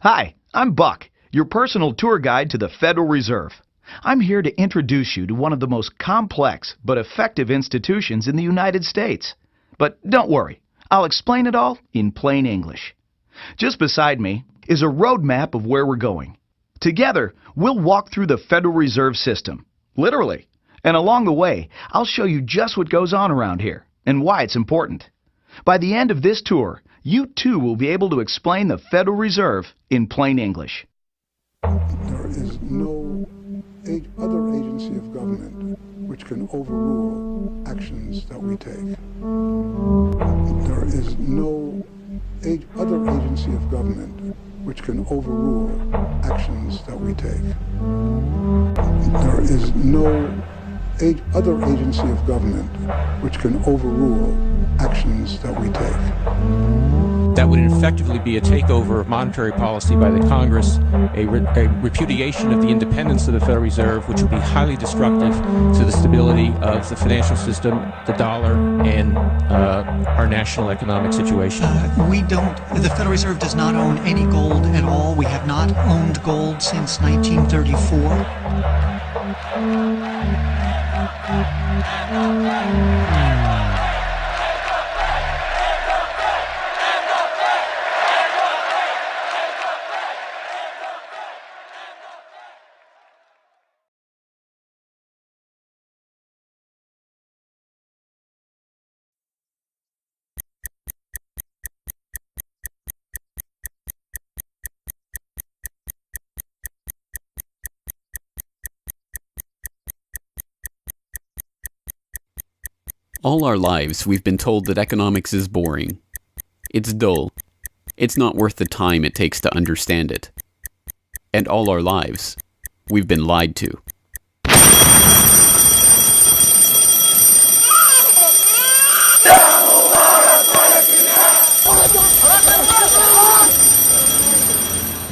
Hi, I'm Buck, your personal tour guide to the Federal Reserve. I'm here to introduce you to one of the most complex but effective institutions in the United States. But don't worry, I'll explain it all in plain English. Just beside me is a roadmap of where we're going. Together, we'll walk through the Federal Reserve System, literally. And along the way, I'll show you just what goes on around here and why it's important. By the end of this tour, you too will be able to explain the Federal Reserve in plain English. There is no other agency of government which can overrule actions that we take. There is no other agency of government which can overrule actions that we take. There is no other agency of government which can overrule actions that we take. That would effectively be a takeover of monetary policy by the Congress, a repudiation of the independence of the Federal Reserve, which would be highly destructive to the stability of the financial system, the dollar, and our national economic situation. The Federal Reserve does not own any gold at all. We have not owned gold since 1934. All our lives, we've been told that economics is boring. It's dull. It's not worth the time it takes to understand it. And all our lives, we've been lied to.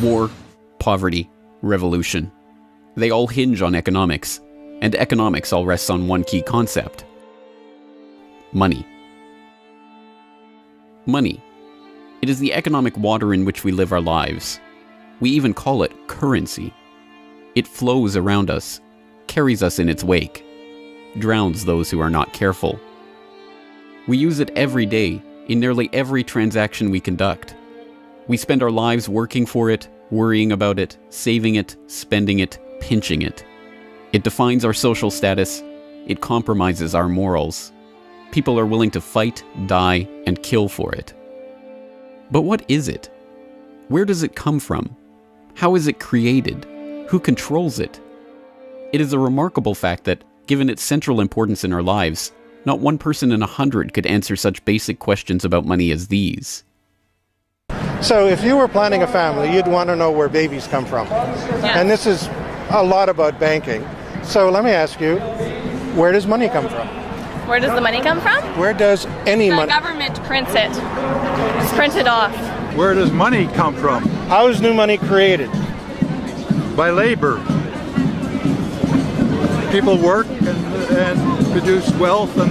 War, poverty, revolution. They all hinge on economics, and economics all rests on one key concept. Money. Money. It is the economic water in which we live our lives. We even call it currency. It flows around us, carries us in its wake, drowns those who are not careful. We use it every day, in nearly every transaction we conduct. We spend our lives working for it, worrying about it, saving it, spending it, pinching it. It defines our social status. It compromises our morals. People are willing to fight, die, and kill for it. But what is it? Where does it come from? How is it created? Who controls it? It is a remarkable fact that, given its central importance in our lives, not one person in 100 could answer such basic questions about money as these. So if you were planning a family, you'd want to know where babies come from. Yeah. And this is a lot about banking. So let me ask you, where does money come from? Where does the money come from? Where does any money? The government prints it. It's printed off. Where does money come from? How is new money created? By labor. People work and produce wealth, and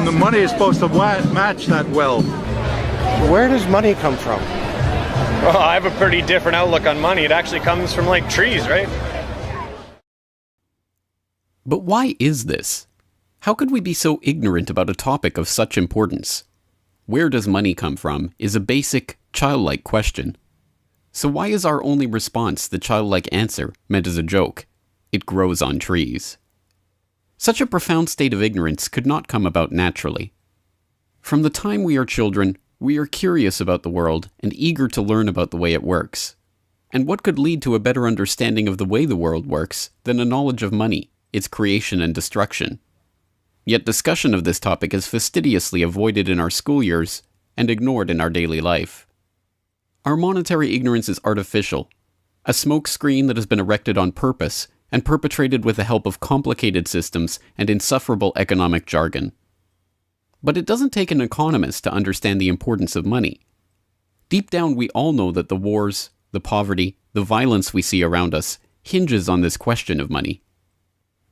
the money is supposed to match that wealth. Where does money come from? Well, I have a pretty different outlook on money. It actually comes from like trees, right? But why is this? How could we be so ignorant about a topic of such importance? Where does money come from is a basic, childlike question. So why is our only response the childlike answer meant as a joke? It grows on trees. Such a profound state of ignorance could not come about naturally. From the time we are children, we are curious about the world and eager to learn about the way it works. And what could lead to a better understanding of the way the world works than a knowledge of money, its creation and destruction? Yet discussion of this topic is fastidiously avoided in our school years and ignored in our daily life. Our monetary ignorance is artificial, a smoke screen that has been erected on purpose and perpetrated with the help of complicated systems and insufferable economic jargon. But it doesn't take an economist to understand the importance of money. Deep down, we all know that the wars, the poverty, the violence we see around us hinges on this question of money.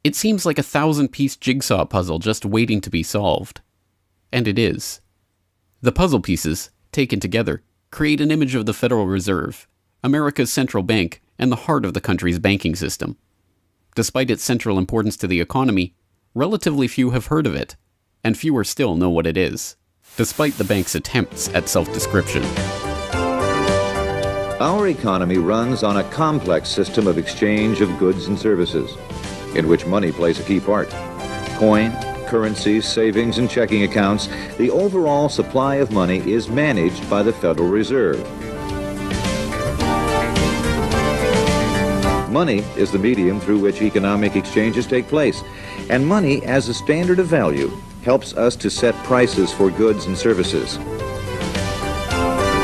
It seems like a 1,000-piece jigsaw puzzle just waiting to be solved. And it is. The puzzle pieces, taken together, create an image of the Federal Reserve, America's central bank and the heart of the country's banking system. Despite its central importance to the economy, relatively few have heard of it, and fewer still know what it is, despite the bank's attempts at self-description. Our economy runs on a complex system of exchange of goods and services, in which money plays a key part. Coin, currencies, savings, and checking accounts, the overall supply of money is managed by the Federal Reserve. Money is the medium through which economic exchanges take place, and money as a standard of value helps us to set prices for goods and services.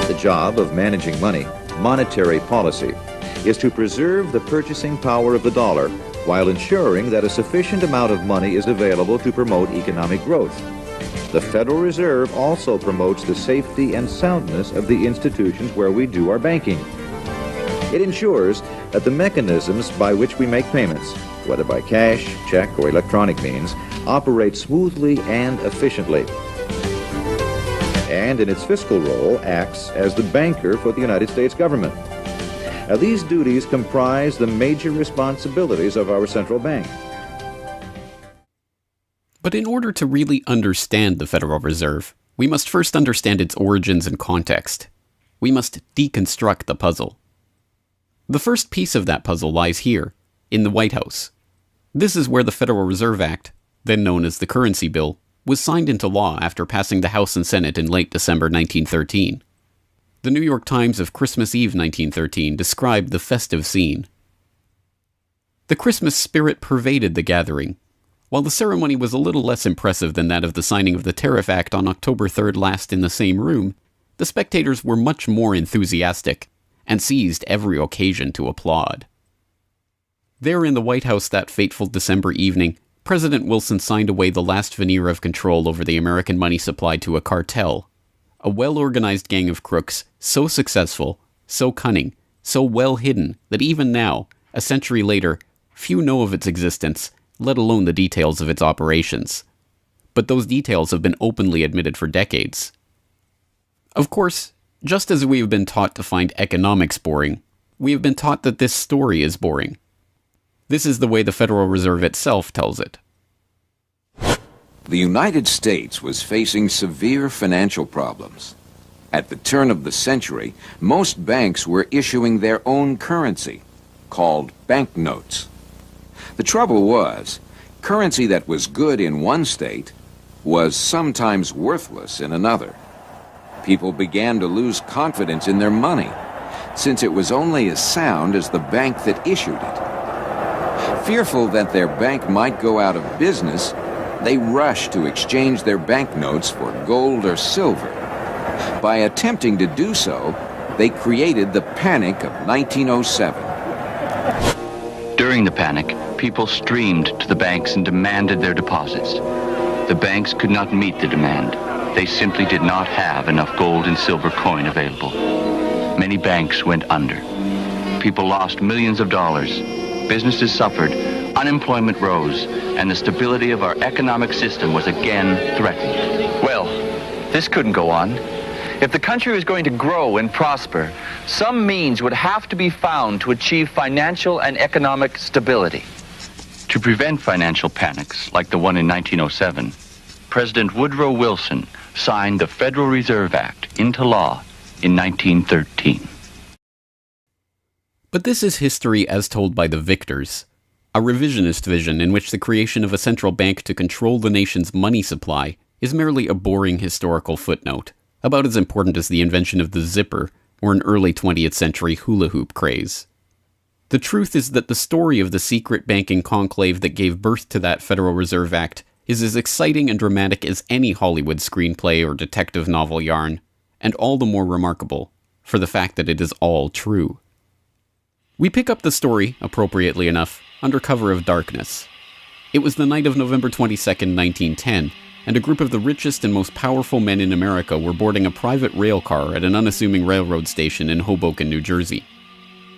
The job of managing money, monetary policy, is to preserve the purchasing power of the dollar while ensuring that a sufficient amount of money is available to promote economic growth. The Federal Reserve also promotes the safety and soundness of the institutions where we do our banking. It ensures that the mechanisms by which we make payments, whether by cash, check, or electronic means, operate smoothly and efficiently. And in its fiscal role, acts as the banker for the United States government. Now, these duties comprise the major responsibilities of our central bank. But in order to really understand the Federal Reserve, we must first understand its origins and context. We must deconstruct the puzzle. The first piece of that puzzle lies here, in the White House. This is where the Federal Reserve Act, then known as the Currency Bill, was signed into law after passing the House and Senate in late December 1913. The New York Times of Christmas Eve 1913 described the festive scene. The Christmas spirit pervaded the gathering. While the ceremony was a little less impressive than that of the signing of the Tariff Act on October 3rd last in the same room, the spectators were much more enthusiastic and seized every occasion to applaud. There in the White House that fateful December evening, President Wilson signed away the last veneer of control over the American money supply to a cartel, a well-organized gang of crooks so successful, so cunning, so well hidden that even now, a century later, few know of its existence, let alone the details of its operations. But those details have been openly admitted for decades. Of course, just as we have been taught to find economics boring, we have been taught that this story is boring. This is the way the Federal Reserve itself tells it. The United States was facing severe financial problems. At the turn of the century, most banks were issuing their own currency, called banknotes. The trouble was, currency that was good in one state was sometimes worthless in another. People began to lose confidence in their money, since it was only as sound as the bank that issued it. Fearful that their bank might go out of business, they rushed to exchange their banknotes for gold or silver. By attempting to do so, they created the Panic of 1907. During the panic, people streamed to the banks and demanded their deposits. The banks could not meet the demand. They simply did not have enough gold and silver coin available. Many banks went under. People lost millions of dollars. Businesses suffered, unemployment rose, and the stability of our economic system was again threatened. Well, this couldn't go on. If the country was going to grow and prosper, some means would have to be found to achieve financial and economic stability. To prevent financial panics like the one in 1907, President Woodrow Wilson signed the Federal Reserve Act into law in 1913. But this is history as told by the victors, a revisionist vision in which the creation of a central bank to control the nation's money supply is merely a boring historical footnote, about as important as the invention of the zipper or an early 20th century hula hoop craze. The truth is that the story of the secret banking conclave that gave birth to that Federal Reserve Act is as exciting and dramatic as any Hollywood screenplay or detective novel yarn, and all the more remarkable for the fact that it is all true. We pick up the story, appropriately enough, under cover of darkness. It was the night of November 22nd, 1910, and a group of the richest and most powerful men in America were boarding a private rail car at an unassuming railroad station in Hoboken, New Jersey.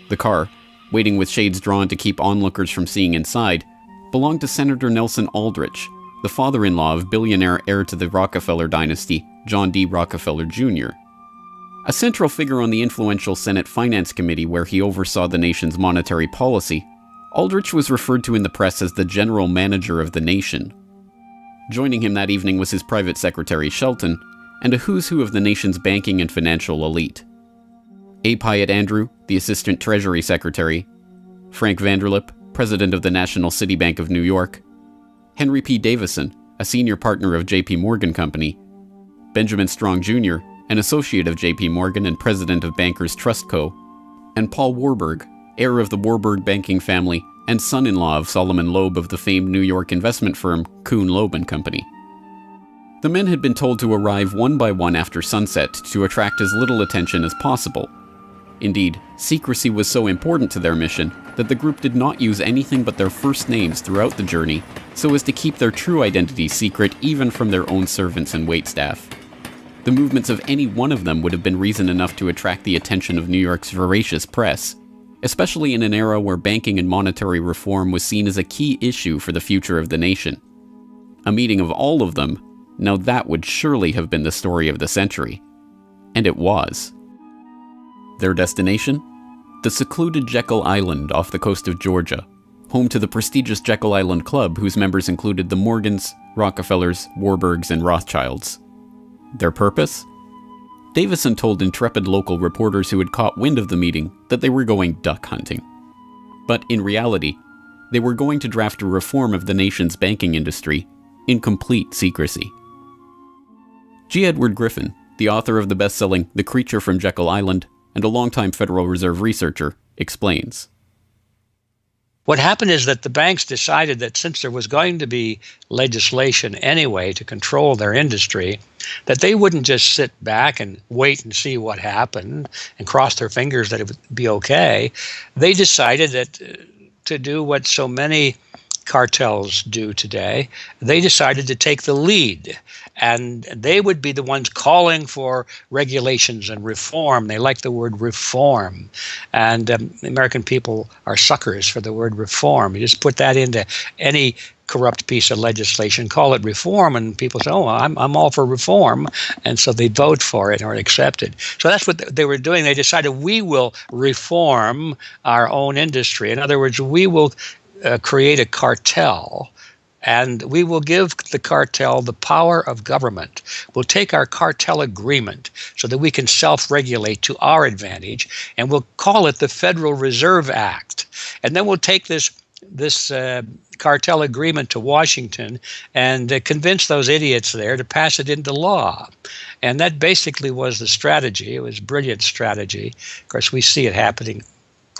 The car, waiting with shades drawn to keep onlookers from seeing inside, belonged to Senator Nelson Aldrich, the father-in-law of billionaire heir to the Rockefeller dynasty, John D. Rockefeller Jr. A central figure on the influential Senate Finance Committee where he oversaw the nation's monetary policy, Aldrich was referred to in the press as the general manager of the nation. Joining him that evening was his private secretary Shelton, and a who's who of the nation's banking and financial elite. A. Pyatt Andrew, the Assistant Treasury Secretary, Frank Vanderlip, President of the National City Bank of New York, Henry P. Davison, a senior partner of J.P. Morgan Company, Benjamin Strong Jr., an associate of J.P. Morgan and president of Bankers Trust Co., and Paul Warburg, heir of the Warburg banking family and son-in-law of Solomon Loeb of the famed New York investment firm Kuhn, Loeb and Company. The men had been told to arrive one by one after sunset to attract as little attention as possible. Indeed, secrecy was so important to their mission that the group did not use anything but their first names throughout the journey so as to keep their true identities secret even from their own servants and waitstaff. The movements of any one of them would have been reason enough to attract the attention of New York's voracious press, especially in an era where banking and monetary reform was seen as a key issue for the future of the nation. A meeting of all of them, now that would surely have been the story of the century. And it was. Their destination? The secluded Jekyll Island off the coast of Georgia, home to the prestigious Jekyll Island Club whose members included the Morgans, Rockefellers, Warburgs, and Rothschilds. Their purpose? Davison told intrepid local reporters who had caught wind of the meeting that they were going duck hunting. But in reality, they were going to draft a reform of the nation's banking industry in complete secrecy. G. Edward Griffin, the author of the best-selling The Creature from Jekyll Island and a longtime Federal Reserve researcher, explains. What happened is that the banks decided that since there was going to be legislation anyway to control their industry, that they wouldn't just sit back and wait and see what happened and cross their fingers that it would be okay. They decided that to do what so many cartels do today, they decided to take the lead, and they would be the ones calling for regulations and reform. They like the word reform, and the American people are suckers for the word reform. You just put that into any corrupt piece of legislation, call it reform, and people say, oh, I'm all for reform, and so they vote for it or accept it. So that's what they were doing. They decided we will reform our own industry. In other words, we will create a cartel, and we will give the cartel the power of government. We'll take our cartel agreement so that we can self-regulate to our advantage, and we'll call it the Federal Reserve Act. And then we'll take this cartel agreement to Washington and convince those idiots there to pass it into law. And that basically was the strategy. It was a brilliant strategy. Of course, we see it happening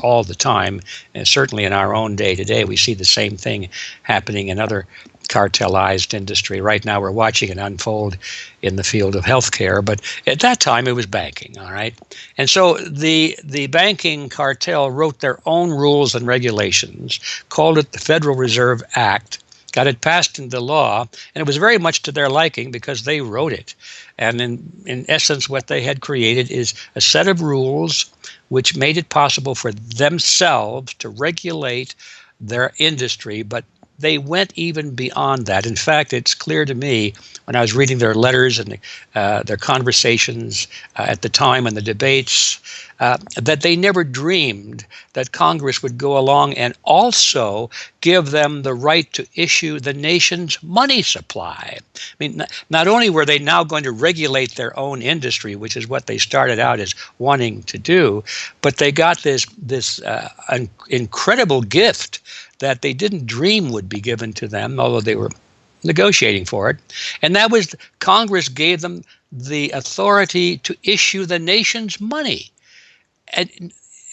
all the time, and certainly in our own day today, we see the same thing happening in other cartelized industry. Right now, we're watching it unfold in the field of healthcare, but at that time, it was banking, all right? And so the banking cartel wrote their own rules and regulations, called it the Federal Reserve Act, got it passed into law, and it was very much to their liking because they wrote it. And in essence, what they had created is a set of rules which made it possible for themselves to regulate their industry, but they went even beyond that. In fact, it's clear to me when I was reading their letters and their conversations at the time and the debates that they never dreamed that Congress would go along and also give them the right to issue the nation's money supply. I mean, not only were they now going to regulate their own industry, which is what they started out as wanting to do, but they got this incredible gift that they didn't dream would be given to them, although they were negotiating for it. And that was Congress gave them the authority to issue the nation's money. And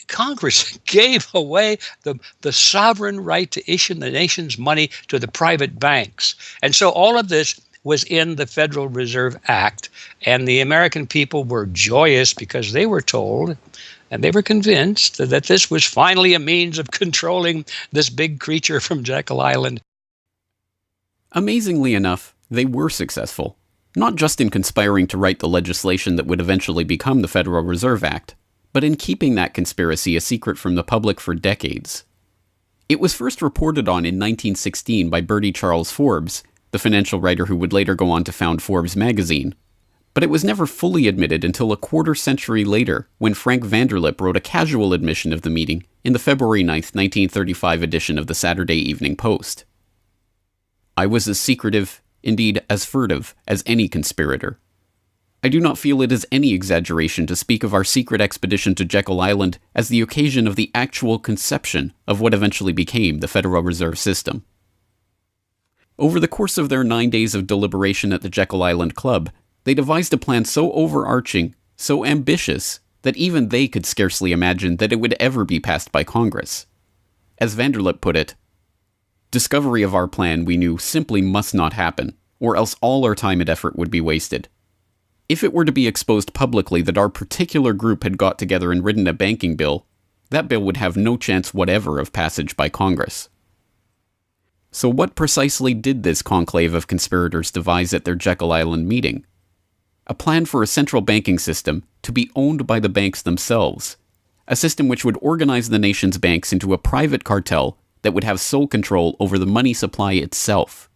Congress gave away the sovereign right to issue the nation's money to the private banks. And so all of this was in the Federal Reserve Act, and the American people were joyous because they were told and they were convinced that this was finally a means of controlling this big creature from Jekyll Island. Amazingly enough, they were successful, not just in conspiring to write the legislation that would eventually become the Federal Reserve Act, but in keeping that conspiracy a secret from the public for decades. It was first reported on in 1916 by Bertie Charles Forbes, the financial writer who would later go on to found Forbes magazine. But it was never fully admitted until a quarter century later, when Frank Vanderlip wrote a casual admission of the meeting in the February 9th, 1935 edition of the Saturday Evening Post. I was as secretive, indeed as furtive, as any conspirator. I do not feel it is any exaggeration to speak of our secret expedition to Jekyll Island as the occasion of the actual conception of what eventually became the Federal Reserve System. Over the course of their 9 days of deliberation at the Jekyll Island Club, they devised a plan so overarching, so ambitious, that even they could scarcely imagine that it would ever be passed by Congress. As Vanderlip put it, discovery of our plan, we knew, simply must not happen, or else all our time and effort would be wasted. If it were to be exposed publicly that our particular group had got together and written a banking bill, that bill would have no chance whatever of passage by Congress. So what precisely did this conclave of conspirators devise at their Jekyll Island meeting? A plan for a central banking system to be owned by the banks themselves, a system which would organize the nation's banks into a private cartel that would have sole control over the money supply itself.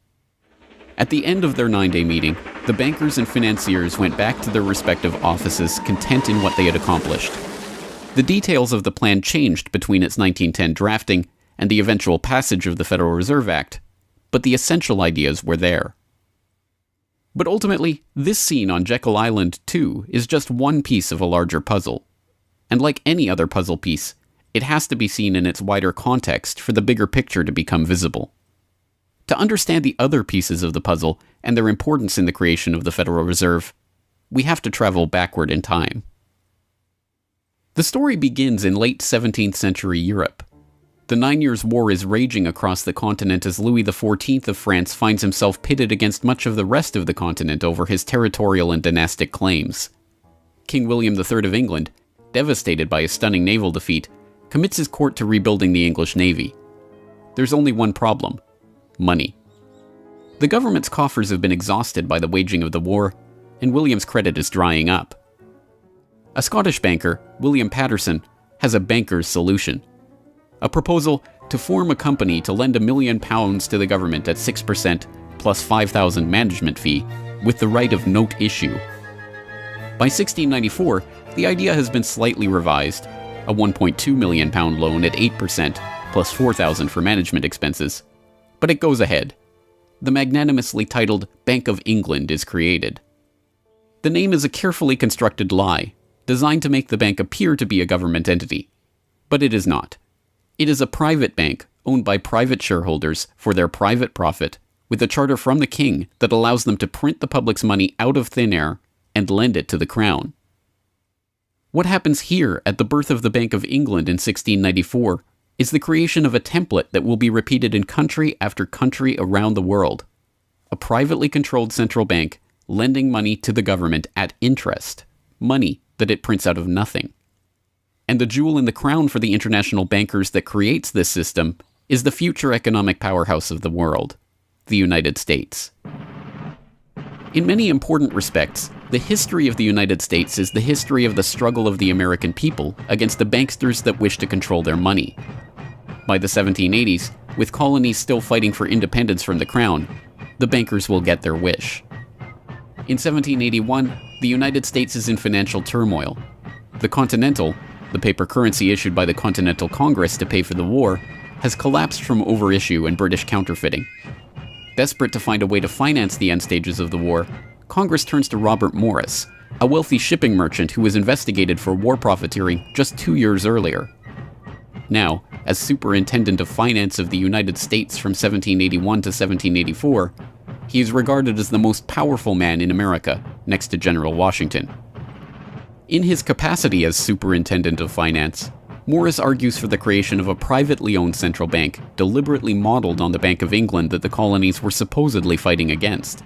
At the end of their 9-day meeting, the bankers and financiers went back to their respective offices content in what they had accomplished. The details of the plan changed between its 1910 drafting and the eventual passage of the Federal Reserve Act, but the essential ideas were there. But ultimately, this scene on Jekyll Island, too, is just one piece of a larger puzzle. And like any other puzzle piece, it has to be seen in its wider context for the bigger picture to become visible. To understand the other pieces of the puzzle and their importance in the creation of the Federal Reserve, we have to travel backward in time. The story begins in late 17th century Europe. The 9 Years' War is raging across the continent as Louis XIV of France finds himself pitted against much of the rest of the continent over his territorial and dynastic claims. King William III of England, devastated by a stunning naval defeat, commits his court to rebuilding the English navy. There's only one problem: money. The government's coffers have been exhausted by the waging of the war, and William's credit is drying up. A Scottish banker, William Patterson, has a banker's solution. A proposal to form a company to lend £1 million to the government at 6% plus £5,000 management fee, with the right of note issue. By 1694, the idea has been slightly revised, a £1.2 million loan at 8% plus £4,000 for management expenses, but it goes ahead. The magnanimously titled Bank of England is created. The name is a carefully constructed lie, designed to make the bank appear to be a government entity, but it is not. It is a private bank owned by private shareholders for their private profit, with a charter from the king that allows them to print the public's money out of thin air and lend it to the crown. What happens here at the birth of the Bank of England in 1694 is the creation of a template that will be repeated in country after country around the world. A privately controlled central bank lending money to the government at interest, money that it prints out of nothing. And the jewel in the crown for the international bankers that creates this system is the future economic powerhouse of the world, the United States. In many important respects, the history of the United States is the history of the struggle of the American people against the banksters that wish to control their money. By the 1780s, with colonies still fighting for independence from the crown, the bankers will get their wish. In 1781, the United States is in financial turmoil. The Continental, the paper currency issued by the Continental Congress to pay for the war, has collapsed from overissue and British counterfeiting. Desperate to find a way to finance the end stages of the war, Congress turns to Robert Morris, a wealthy shipping merchant who was investigated for war profiteering just 2 years earlier. Now, as Superintendent of Finance of the United States from 1781 to 1784, he is regarded as the most powerful man in America, next to General Washington. In his capacity as Superintendent of Finance, Morris argues for the creation of a privately owned central bank deliberately modeled on the Bank of England that the colonies were supposedly fighting against.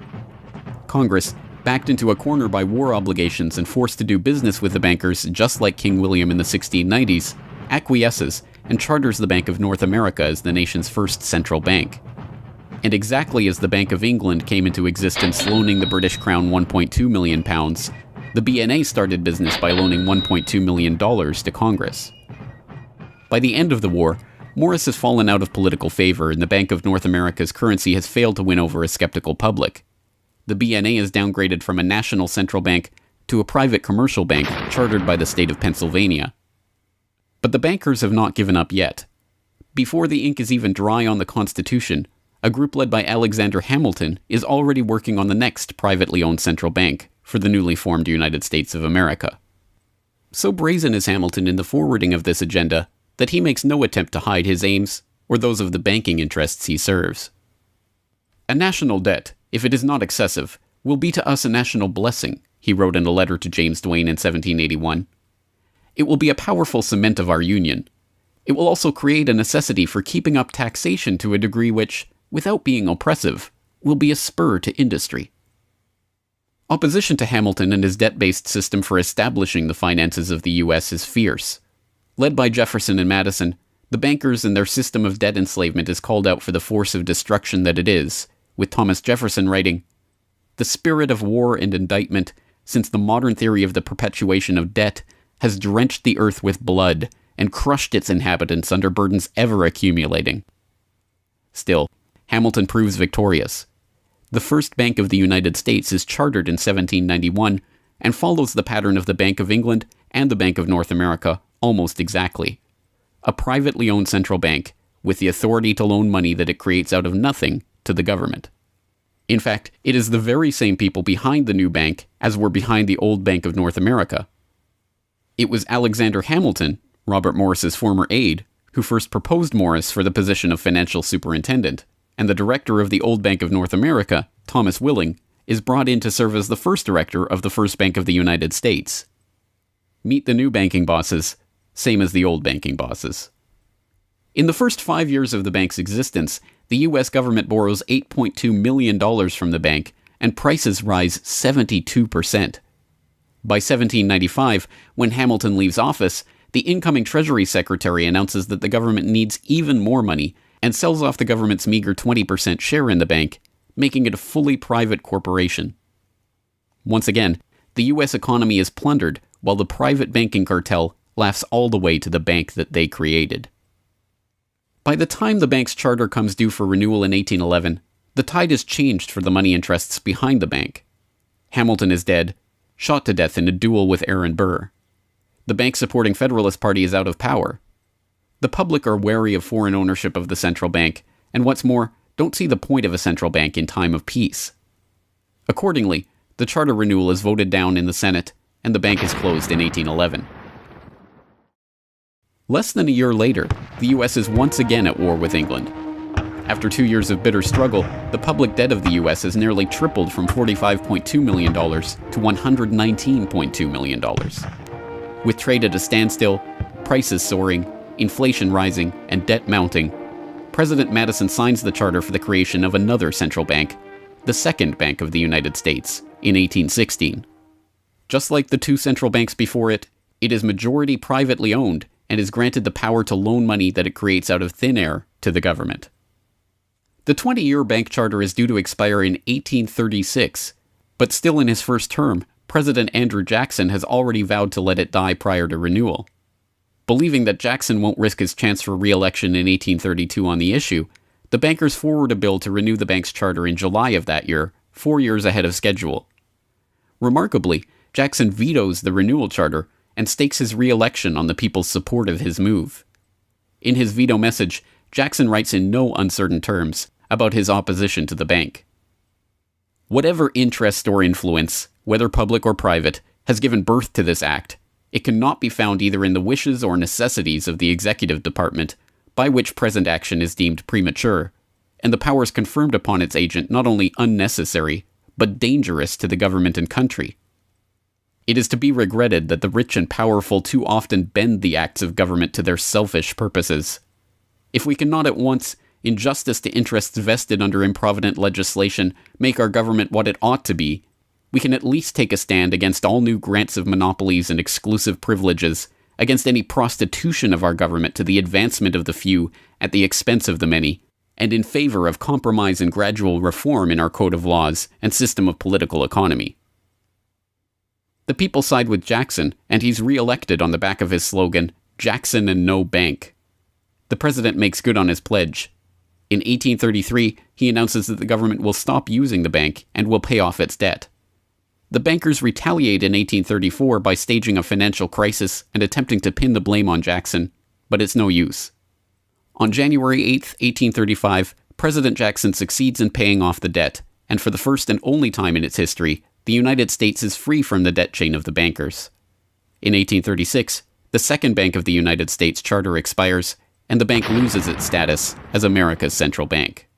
Congress, backed into a corner by war obligations and forced to do business with the bankers just like King William in the 1690s, acquiesces and charters the Bank of North America as the nation's first central bank. And exactly as the Bank of England came into existence loaning the British Crown £1.2 million, the BNA started business by loaning $1.2 million to Congress. By the end of the war, Morris has fallen out of political favor and the Bank of North America's currency has failed to win over a skeptical public. the BNA is downgraded from a national central bank to a private commercial bank chartered by the state of Pennsylvania. But the bankers have not given up yet. Before the ink is even dry on the Constitution, a group led by Alexander Hamilton is already working on the next privately owned central bank for the newly formed United States of America. So brazen is Hamilton in the forwarding of this agenda that he makes no attempt to hide his aims or those of the banking interests he serves. A national debt, if it is not excessive, will be to us a national blessing, he wrote in a letter to James Duane in 1781. It will be a powerful cement of our union. It will also create a necessity for keeping up taxation to a degree which, without being oppressive, will be a spur to industry. Opposition to Hamilton and his debt-based system for establishing the finances of the U.S. is fierce. Led by Jefferson and Madison, the bankers and their system of debt enslavement is called out for the force of destruction that it is, with Thomas Jefferson writing, "The spirit of war and indictment, since the modern theory of the perpetuation of debt, has drenched the earth with blood and crushed its inhabitants under burdens ever accumulating." Still, Hamilton proves victorious. The first Bank of the United States is chartered in 1791 and follows the pattern of the Bank of England and the Bank of North America almost exactly. A privately owned central bank with the authority to loan money that it creates out of nothing to the government. In fact, it is the very same people behind the new bank as were behind the old Bank of North America. It was Alexander Hamilton, Robert Morris's former aide, who first proposed Morris for the position of financial superintendent, and the director of the old Bank of North America, Thomas Willing, is brought in to serve as the first director of the first Bank of the United States. Meet the new banking bosses, same as the old banking bosses. In the first 5 years of the bank's existence, the U.S. government borrows $8.2 million from the bank, and prices rise 72%. By 1795, when Hamilton leaves office, the incoming Treasury Secretary announces that the government needs even more money and sells off the government's meager 20% share in the bank, making it a fully private corporation. Once again, the U.S. economy is plundered while the private banking cartel laughs all the way to the bank that they created. By the time the bank's charter comes due for renewal in 1811, the tide has changed for the money interests behind the bank. Hamilton is dead, shot to death in a duel with Aaron Burr. The bank-supporting Federalist Party is out of power. The public are wary of foreign ownership of the central bank, and what's more, don't see the point of a central bank in time of peace. Accordingly, the charter renewal is voted down in the Senate, and the bank is closed in 1811. Less than a year later, the U.S. is once again at war with England. After 2 years of bitter struggle, the public debt of the U.S. has nearly tripled from $45.2 million to $119.2 million. With trade at a standstill, prices soaring, inflation rising, and debt mounting, President Madison signs the charter for the creation of another central bank, the Second Bank of the United States, in 1816. Just like the two central banks before it, it is majority privately owned and is granted the power to loan money that it creates out of thin air to the government. The 20-year bank charter is due to expire in 1836, but still in his first term, President Andrew Jackson has already vowed to let it die prior to renewal. Believing that Jackson won't risk his chance for re-election in 1832 on the issue, the bankers forward a bill to renew the bank's charter in July of that year, 4 years ahead of schedule. Remarkably, Jackson vetoes the renewal charter and stakes his re-election on the people's support of his move. In his veto message, Jackson writes in no uncertain terms about his opposition to the bank. Whatever interest or influence, whether public or private, has given birth to this act, it cannot be found either in the wishes or necessities of the executive department, by which present action is deemed premature, and the powers confirmed upon its agent not only unnecessary, but dangerous to the government and country. It is to be regretted that the rich and powerful too often bend the acts of government to their selfish purposes. If we cannot at once, in justice to interests vested under improvident legislation, make our government what it ought to be, we can at least take a stand against all new grants of monopolies and exclusive privileges, against any prostitution of our government to the advancement of the few at the expense of the many, and in favor of compromise and gradual reform in our code of laws and system of political economy. The people side with Jackson, and he's re-elected on the back of his slogan, "Jackson and no bank." The president makes good on his pledge. In 1833, he announces that the government will stop using the bank and will pay off its debt. The bankers retaliate in 1834 by staging a financial crisis and attempting to pin the blame on Jackson, but it's no use. On January 8, 1835, President Jackson succeeds in paying off the debt, and for the first and only time in its history, the United States is free from the debt chain of the bankers. In 1836, the Second Bank of the United States charter expires, and the bank loses its status as America's central bank.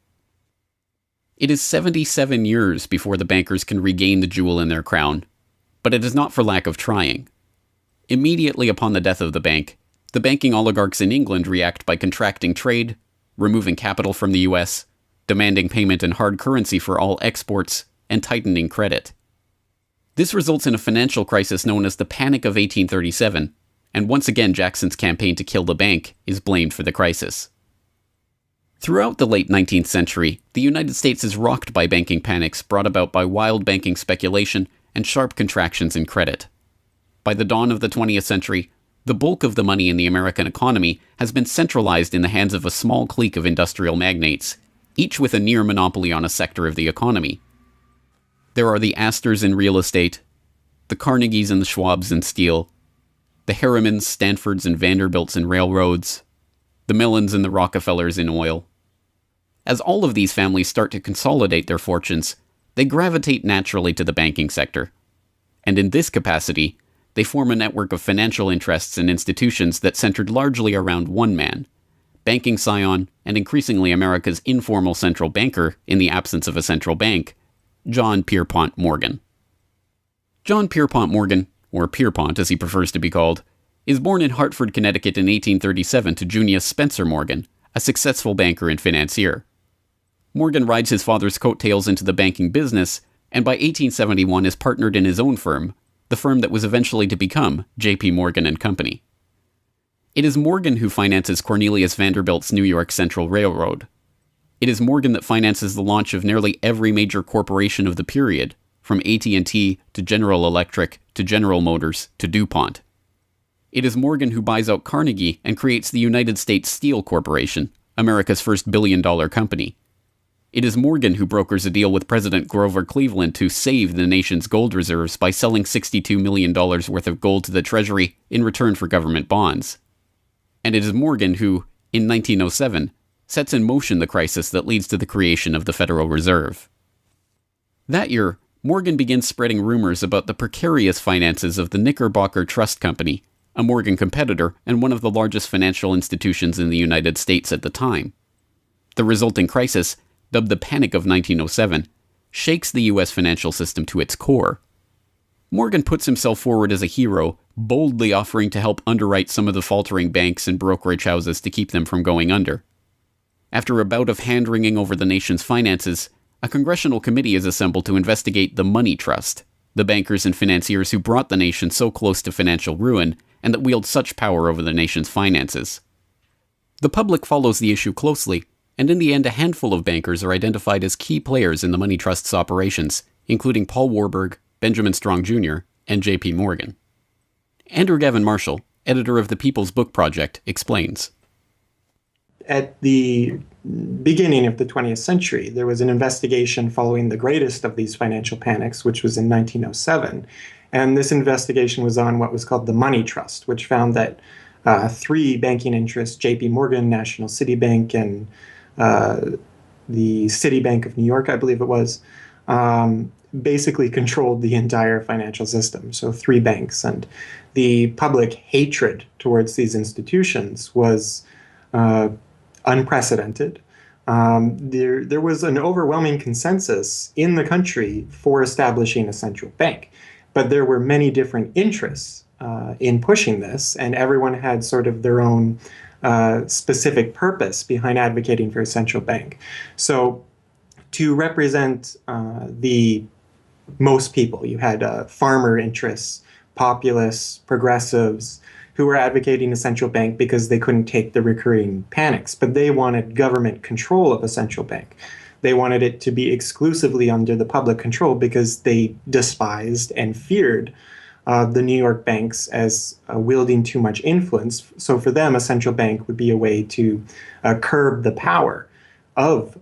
It is 77 years before the bankers can regain the jewel in their crown, but it is not for lack of trying. Immediately upon the death of the bank, the banking oligarchs in England react by contracting trade, removing capital from the US, demanding payment in hard currency for all exports, and tightening credit. This results in a financial crisis known as the Panic of 1837, and once again Jackson's campaign to kill the bank is blamed for the crisis. Throughout the late 19th century, the United States is rocked by banking panics brought about by wild banking speculation and sharp contractions in credit. By the dawn of the 20th century, the bulk of the money in the American economy has been centralized in the hands of a small clique of industrial magnates, each with a near monopoly on a sector of the economy. There are the Astors in real estate, the Carnegies and the Schwabs in steel, the Harrimans, Stanfords, and Vanderbilts in railroads, the Mellons and the Rockefellers in oil. As all of these families start to consolidate their fortunes, they gravitate naturally to the banking sector. And in this capacity, they form a network of financial interests and institutions that centered largely around one man, banking scion and increasingly America's informal central banker in the absence of a central bank, John Pierpont Morgan. John Pierpont Morgan, or Pierpont as he prefers to be called, is born in Hartford, Connecticut in 1837 to Junius Spencer Morgan, a successful banker and financier. Morgan rides his father's coattails into the banking business, and by 1871 is partnered in his own firm, the firm that was eventually to become J.P. Morgan and Company. It is Morgan who finances Cornelius Vanderbilt's New York Central Railroad. It is Morgan that finances the launch of nearly every major corporation of the period, from AT&T to General Electric to General Motors to DuPont. It is Morgan who buys out Carnegie and creates the United States Steel Corporation, America's first billion-dollar company. It is Morgan who brokers a deal with President Grover Cleveland to save the nation's gold reserves by selling $62 million worth of gold to the Treasury in return for government bonds. And it is Morgan who, in 1907, sets in motion the crisis that leads to the creation of the Federal Reserve. That year, Morgan begins spreading rumors about the precarious finances of the Knickerbocker Trust Company, a Morgan competitor and one of the largest financial institutions in the United States at the time. The resulting crisis, dubbed the Panic of 1907, shakes the U.S. financial system to its core. Morgan puts himself forward as a hero, boldly offering to help underwrite some of the faltering banks and brokerage houses to keep them from going under. After a bout of hand-wringing over the nation's finances, a congressional committee is assembled to investigate the Money Trust, the bankers and financiers who brought the nation so close to financial ruin and that wield such power over the nation's finances. The public follows the issue closely, and in the end a handful of bankers are identified as key players in the Money Trust's operations, including Paul Warburg, Benjamin Strong Jr., and J.P. Morgan. Andrew Gavin Marshall, editor of the People's Book Project, explains. At the beginning of the 20th century, there was an investigation following the greatest of these financial panics, which was in 1907. And this investigation was on what was called the Money Trust, which found that three banking interests, J.P. Morgan, National City Bank, and the Citibank of New York, I believe it was, basically controlled the entire financial system. So three banks. And the public hatred towards these institutions was unprecedented. There was an overwhelming consensus in the country for establishing a central bank. But there were many different interests in pushing this, and everyone had sort of their own specific purpose behind advocating for a central bank. So to represent the most people, you had farmer interests, populists, progressives, who were advocating a central bank because they couldn't take the recurring panics, but they wanted government control of a central bank. They wanted it to be exclusively under the public control because they despised and feared the New York banks as wielding too much influence. So for them, a central bank would be a way to curb the power of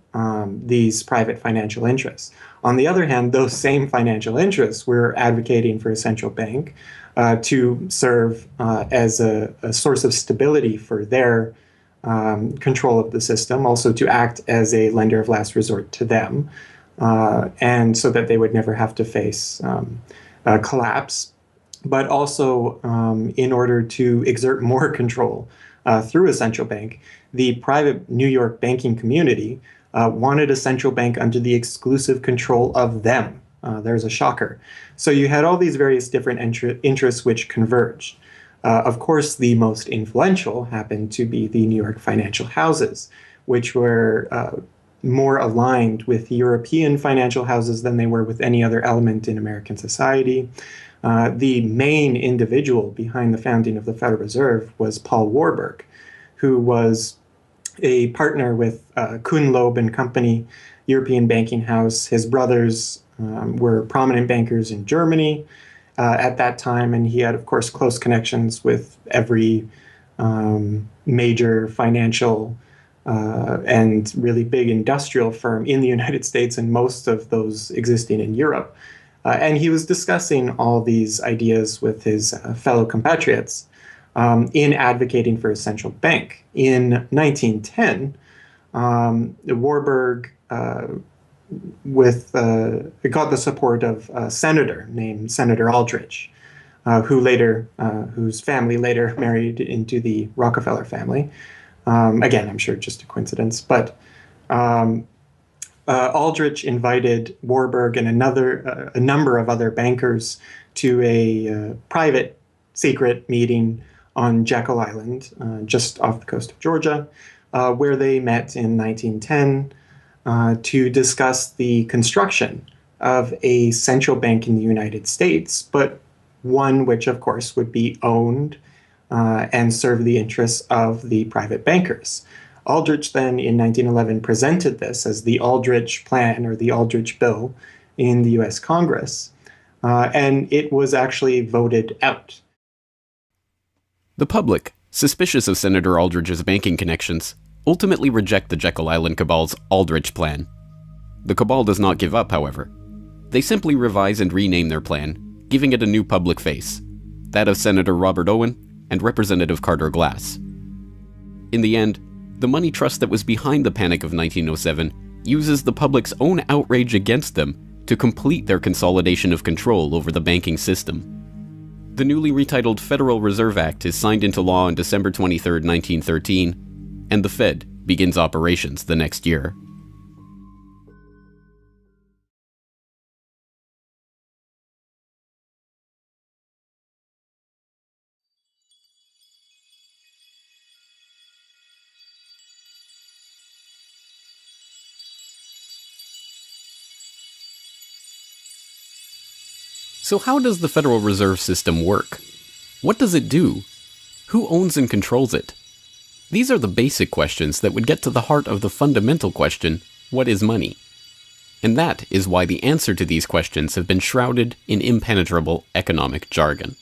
these private financial interests. On the other hand, those same financial interests were advocating for a central bank to serve as a source of stability for their control of the system, also to act as a lender of last resort to them, and so that they would never have to face collapse, but also in order to exert more control through a central bank. The private New York banking community wanted a central bank under the exclusive control of them. There's a shocker. So you had all these various different interests which converged. Of course, the most influential happened to be the New York financial houses, which were more aligned with European financial houses than they were with any other element in American society. The main individual behind the founding of the Federal Reserve was Paul Warburg, who was a partner with Kuhn, Loeb and Company, European banking house. His brothers were prominent bankers in Germany at that time, and he had, of course, close connections with every major financial and really big industrial firm in the United States, and most of those existing in Europe. And he was discussing all these ideas with his fellow compatriots in advocating for a central bank. In 1910, Warburg got the support of a senator named Senator Aldrich, whose family later married into the Rockefeller family. Again, I'm sure just a coincidence, but Aldrich invited Warburg and a number of other bankers to a private, secret meeting on Jekyll Island, just off the coast of Georgia, where they met in 1910 to discuss the construction of a central bank in the United States, but one which, of course, would be owned and serve the interests of the private bankers. Aldrich then, in 1911, presented this as the Aldrich Plan or the Aldrich Bill in the U.S. Congress, and it was actually voted out. The public, suspicious of Senator Aldrich's banking connections, ultimately reject the Jekyll Island Cabal's Aldrich Plan. The Cabal does not give up, however. They simply revise and rename their plan, giving it a new public face, that of Senator Robert Owen and Representative Carter Glass. In the end, the money trust that was behind the Panic of 1907 uses the public's own outrage against them to complete their consolidation of control over the banking system. The newly retitled Federal Reserve Act is signed into law on December 23, 1913, and the Fed begins operations the next year. So how does the Federal Reserve System work? What does it do? Who owns and controls it? These are the basic questions that would get to the heart of the fundamental question, what is money? And that is why the answer to these questions have been shrouded in impenetrable economic jargon.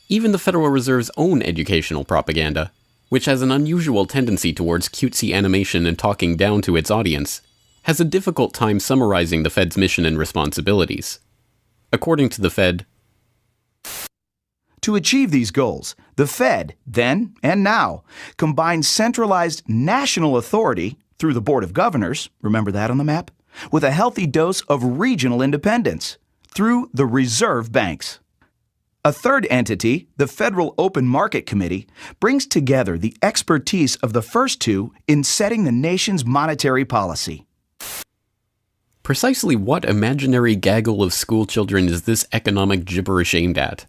Even the Federal Reserve's own educational propaganda, which has an unusual tendency towards cutesy animation and talking down to its audience, has a difficult time summarizing the Fed's mission and responsibilities. According to the Fed, to achieve these goals, the Fed, then and now, combines centralized national authority through the Board of Governors, remember that on the map, with a healthy dose of regional independence through the reserve banks. A third entity, the Federal Open Market Committee, brings together the expertise of the first two in setting the nation's monetary policy. Precisely what imaginary gaggle of schoolchildren is this economic gibberish aimed at?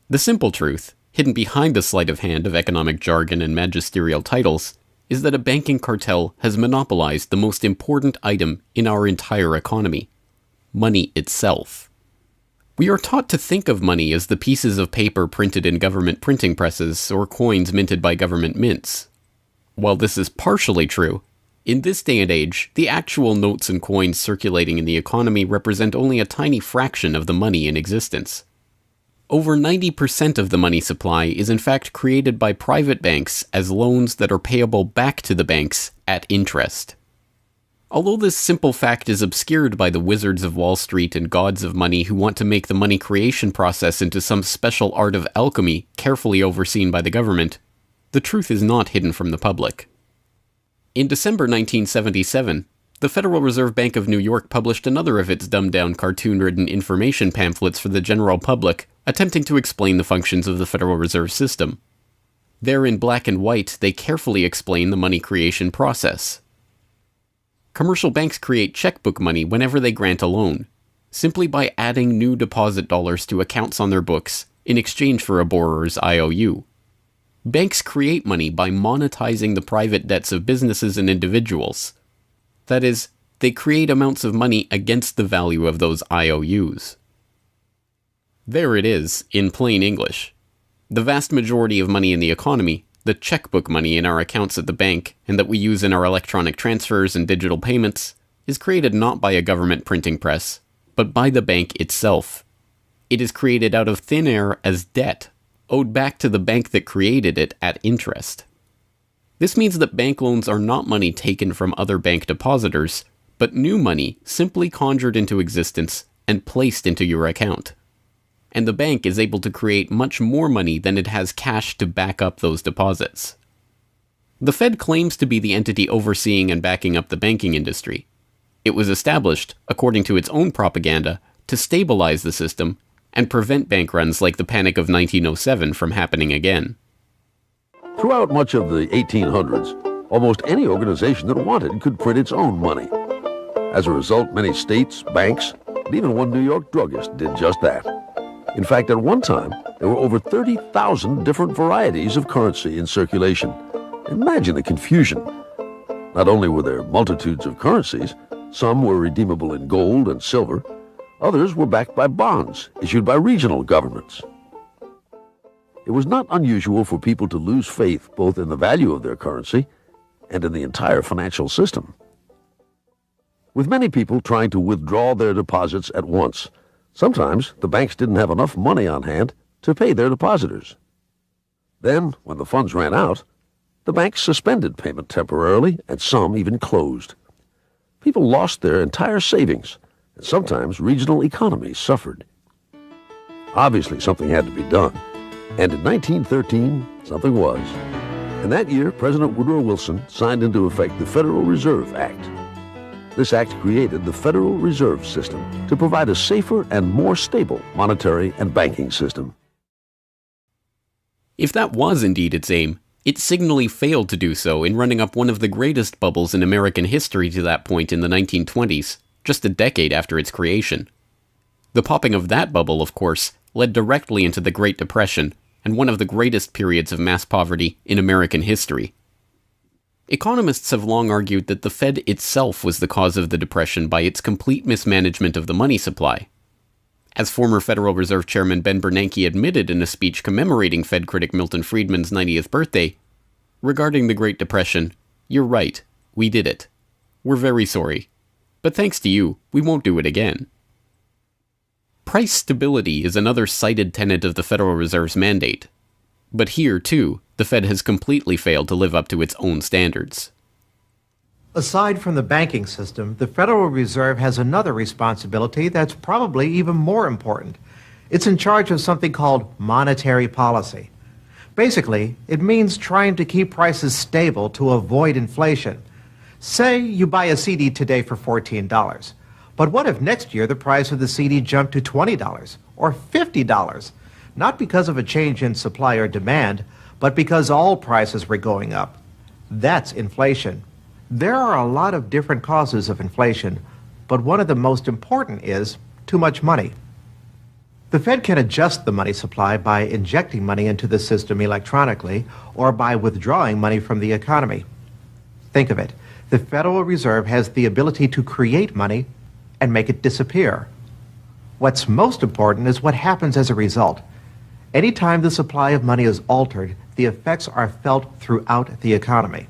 The simple truth, hidden behind the sleight of hand of economic jargon and magisterial titles, is that a banking cartel has monopolized the most important item in our entire economy: money itself. We are taught to think of money as the pieces of paper printed in government printing presses or coins minted by government mints. While this is partially true, in this day and age, the actual notes and coins circulating in the economy represent only a tiny fraction of the money in existence. Over 90% of the money supply is in fact created by private banks as loans that are payable back to the banks at interest. Although this simple fact is obscured by the wizards of Wall Street and gods of money who want to make the money creation process into some special art of alchemy carefully overseen by the government, the truth is not hidden from the public. In December 1977, the Federal Reserve Bank of New York published another of its dumbed-down cartoon-ridden information pamphlets for the general public, attempting to explain the functions of the Federal Reserve System. There in black and white, they carefully explain the money creation process. Commercial banks create checkbook money whenever they grant a loan, simply by adding new deposit dollars to accounts on their books in exchange for a borrower's IOU. Banks create money by monetizing the private debts of businesses and individuals. That is, they create amounts of money against the value of those IOUs. There it is, in plain English. The vast majority of money in the economy, the checkbook money in our accounts at the bank and that we use in our electronic transfers and digital payments, is created not by a government printing press, but by the bank itself. It is created out of thin air as debt, owed back to the bank that created it at interest. This means that bank loans are not money taken from other bank depositors, but new money simply conjured into existence and placed into your account. And the bank is able to create much more money than it has cash to back up those deposits. The Fed claims to be the entity overseeing and backing up the banking industry. It was established, according to its own propaganda, to stabilize the system and prevent bank runs like the Panic of 1907 from happening again. Throughout much of the 1800s, almost any organization that wanted could print its own money. As a result, many states, banks, and even one New York druggist did just that. In fact, at one time, there were over 30,000 different varieties of currency in circulation. Imagine the confusion. Not only were there multitudes of currencies, some were redeemable in gold and silver, others were backed by bonds issued by regional governments. It was not unusual for people to lose faith both in the value of their currency and in the entire financial system. With many people trying to withdraw their deposits at once, sometimes the banks didn't have enough money on hand to pay their depositors. Then, when the funds ran out, the banks suspended payment temporarily, and some even closed. People lost their entire savings, and sometimes regional economies suffered. Obviously, something had to be done, and in 1913, something was. And that year, President Woodrow Wilson signed into effect the Federal Reserve Act. This act created the Federal Reserve System to provide a safer and more stable monetary and banking system. If that was indeed its aim, it signally failed to do so in running up one of the greatest bubbles in American history to that point in the 1920s, just a decade after its creation. The popping of that bubble, of course, led directly into the Great Depression and one of the greatest periods of mass poverty in American history. Economists have long argued that the Fed itself was the cause of the Depression by its complete mismanagement of the money supply. As former Federal Reserve Chairman Ben Bernanke admitted in a speech commemorating Fed critic Milton Friedman's 90th birthday, regarding the Great Depression, "You're right, we did it. We're very sorry. But thanks to you, we won't do it again." Price stability is another cited tenet of the Federal Reserve's mandate. But here, too, the Fed has completely failed to live up to its own standards. Aside from the banking system, the Federal Reserve has another responsibility that's probably even more important. It's in charge of something called monetary policy. Basically, it means trying to keep prices stable to avoid inflation. Say you buy a CD today for $14. But what if next year the price of the CD jumped to $20 or $50? Not because of a change in supply or demand, but because all prices were going up. That's inflation. There are a lot of different causes of inflation, but one of the most important is too much money. The Fed can adjust the money supply by injecting money into the system electronically or by withdrawing money from the economy. Think of it. The Federal Reserve has the ability to create money and make it disappear. What's most important is what happens as a result. Anytime the supply of money is altered, the effects are felt throughout the economy.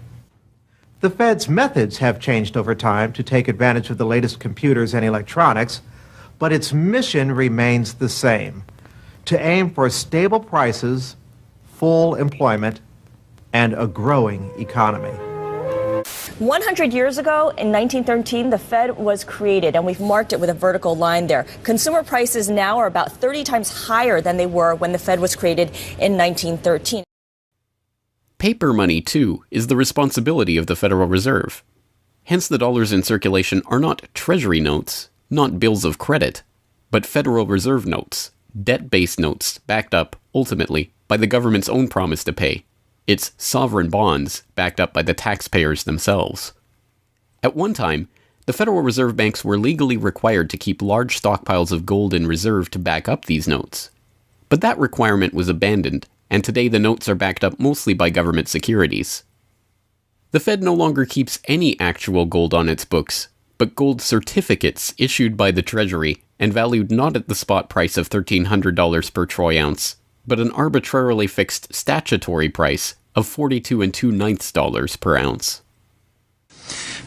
The Fed's methods have changed over time to take advantage of the latest computers and electronics, but its mission remains the same: to aim for stable prices, full employment, and a growing economy. 100 years ago, in 1913, the Fed was created, and we've marked it with a vertical line there. Consumer prices now are about 30 times higher than they were when the Fed was created in 1913. Paper money, too, is the responsibility of the Federal Reserve. Hence, the dollars in circulation are not Treasury notes, not bills of credit, but Federal Reserve notes, debt-based notes backed up, ultimately, by the government's own promise to pay. It's sovereign bonds backed up by the taxpayers themselves. At one time, the Federal Reserve banks were legally required to keep large stockpiles of gold in reserve to back up these notes. But that requirement was abandoned, and today the notes are backed up mostly by government securities. The Fed no longer keeps any actual gold on its books, but gold certificates issued by the Treasury and valued not at the spot price of $1,300 per troy ounce, but an arbitrarily fixed statutory price of $42 2/9 per ounce.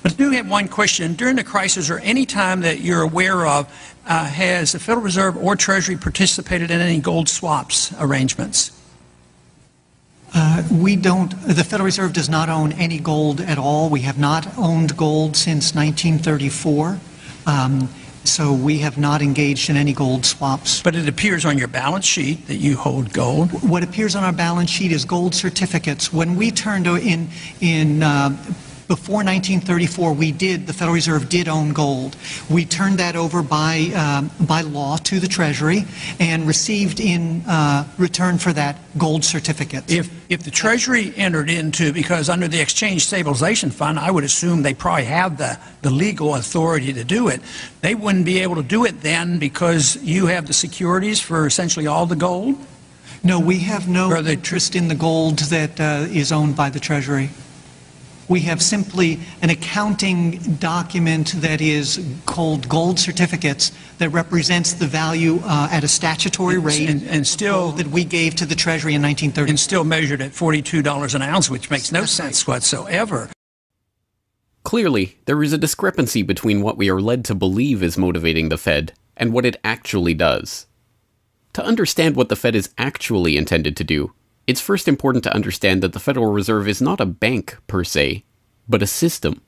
But I do have one question. During the crisis or any time that you're aware of, has the Federal Reserve or Treasury participated in any gold swaps arrangements? We don't. The Federal Reserve does not own any gold at all. We have not owned gold since 1934. So we have not engaged in any gold swaps. But it appears on your balance sheet that you hold gold. What appears on our balance sheet is gold certificates. When we turned before 1934, the Federal Reserve did own gold. We turned that over by law to the Treasury and received in return for that gold certificate. If the Treasury entered into, because under the Exchange Stabilization Fund, I would assume they probably have the legal authority to do it. They wouldn't be able to do it then because you have the securities for essentially all the gold? No, we have no interest in the gold that is owned by the Treasury. We have simply an accounting document that is called gold certificates that represents the value at a statutory rate and still that we gave to the Treasury in 1930. And still measured at $42 an ounce, which makes no sense whatsoever. Clearly, there is a discrepancy between what we are led to believe is motivating the Fed and what it actually does. To understand what the Fed is actually intended to do, it's first important to understand that the Federal Reserve is not a bank per se, but a system.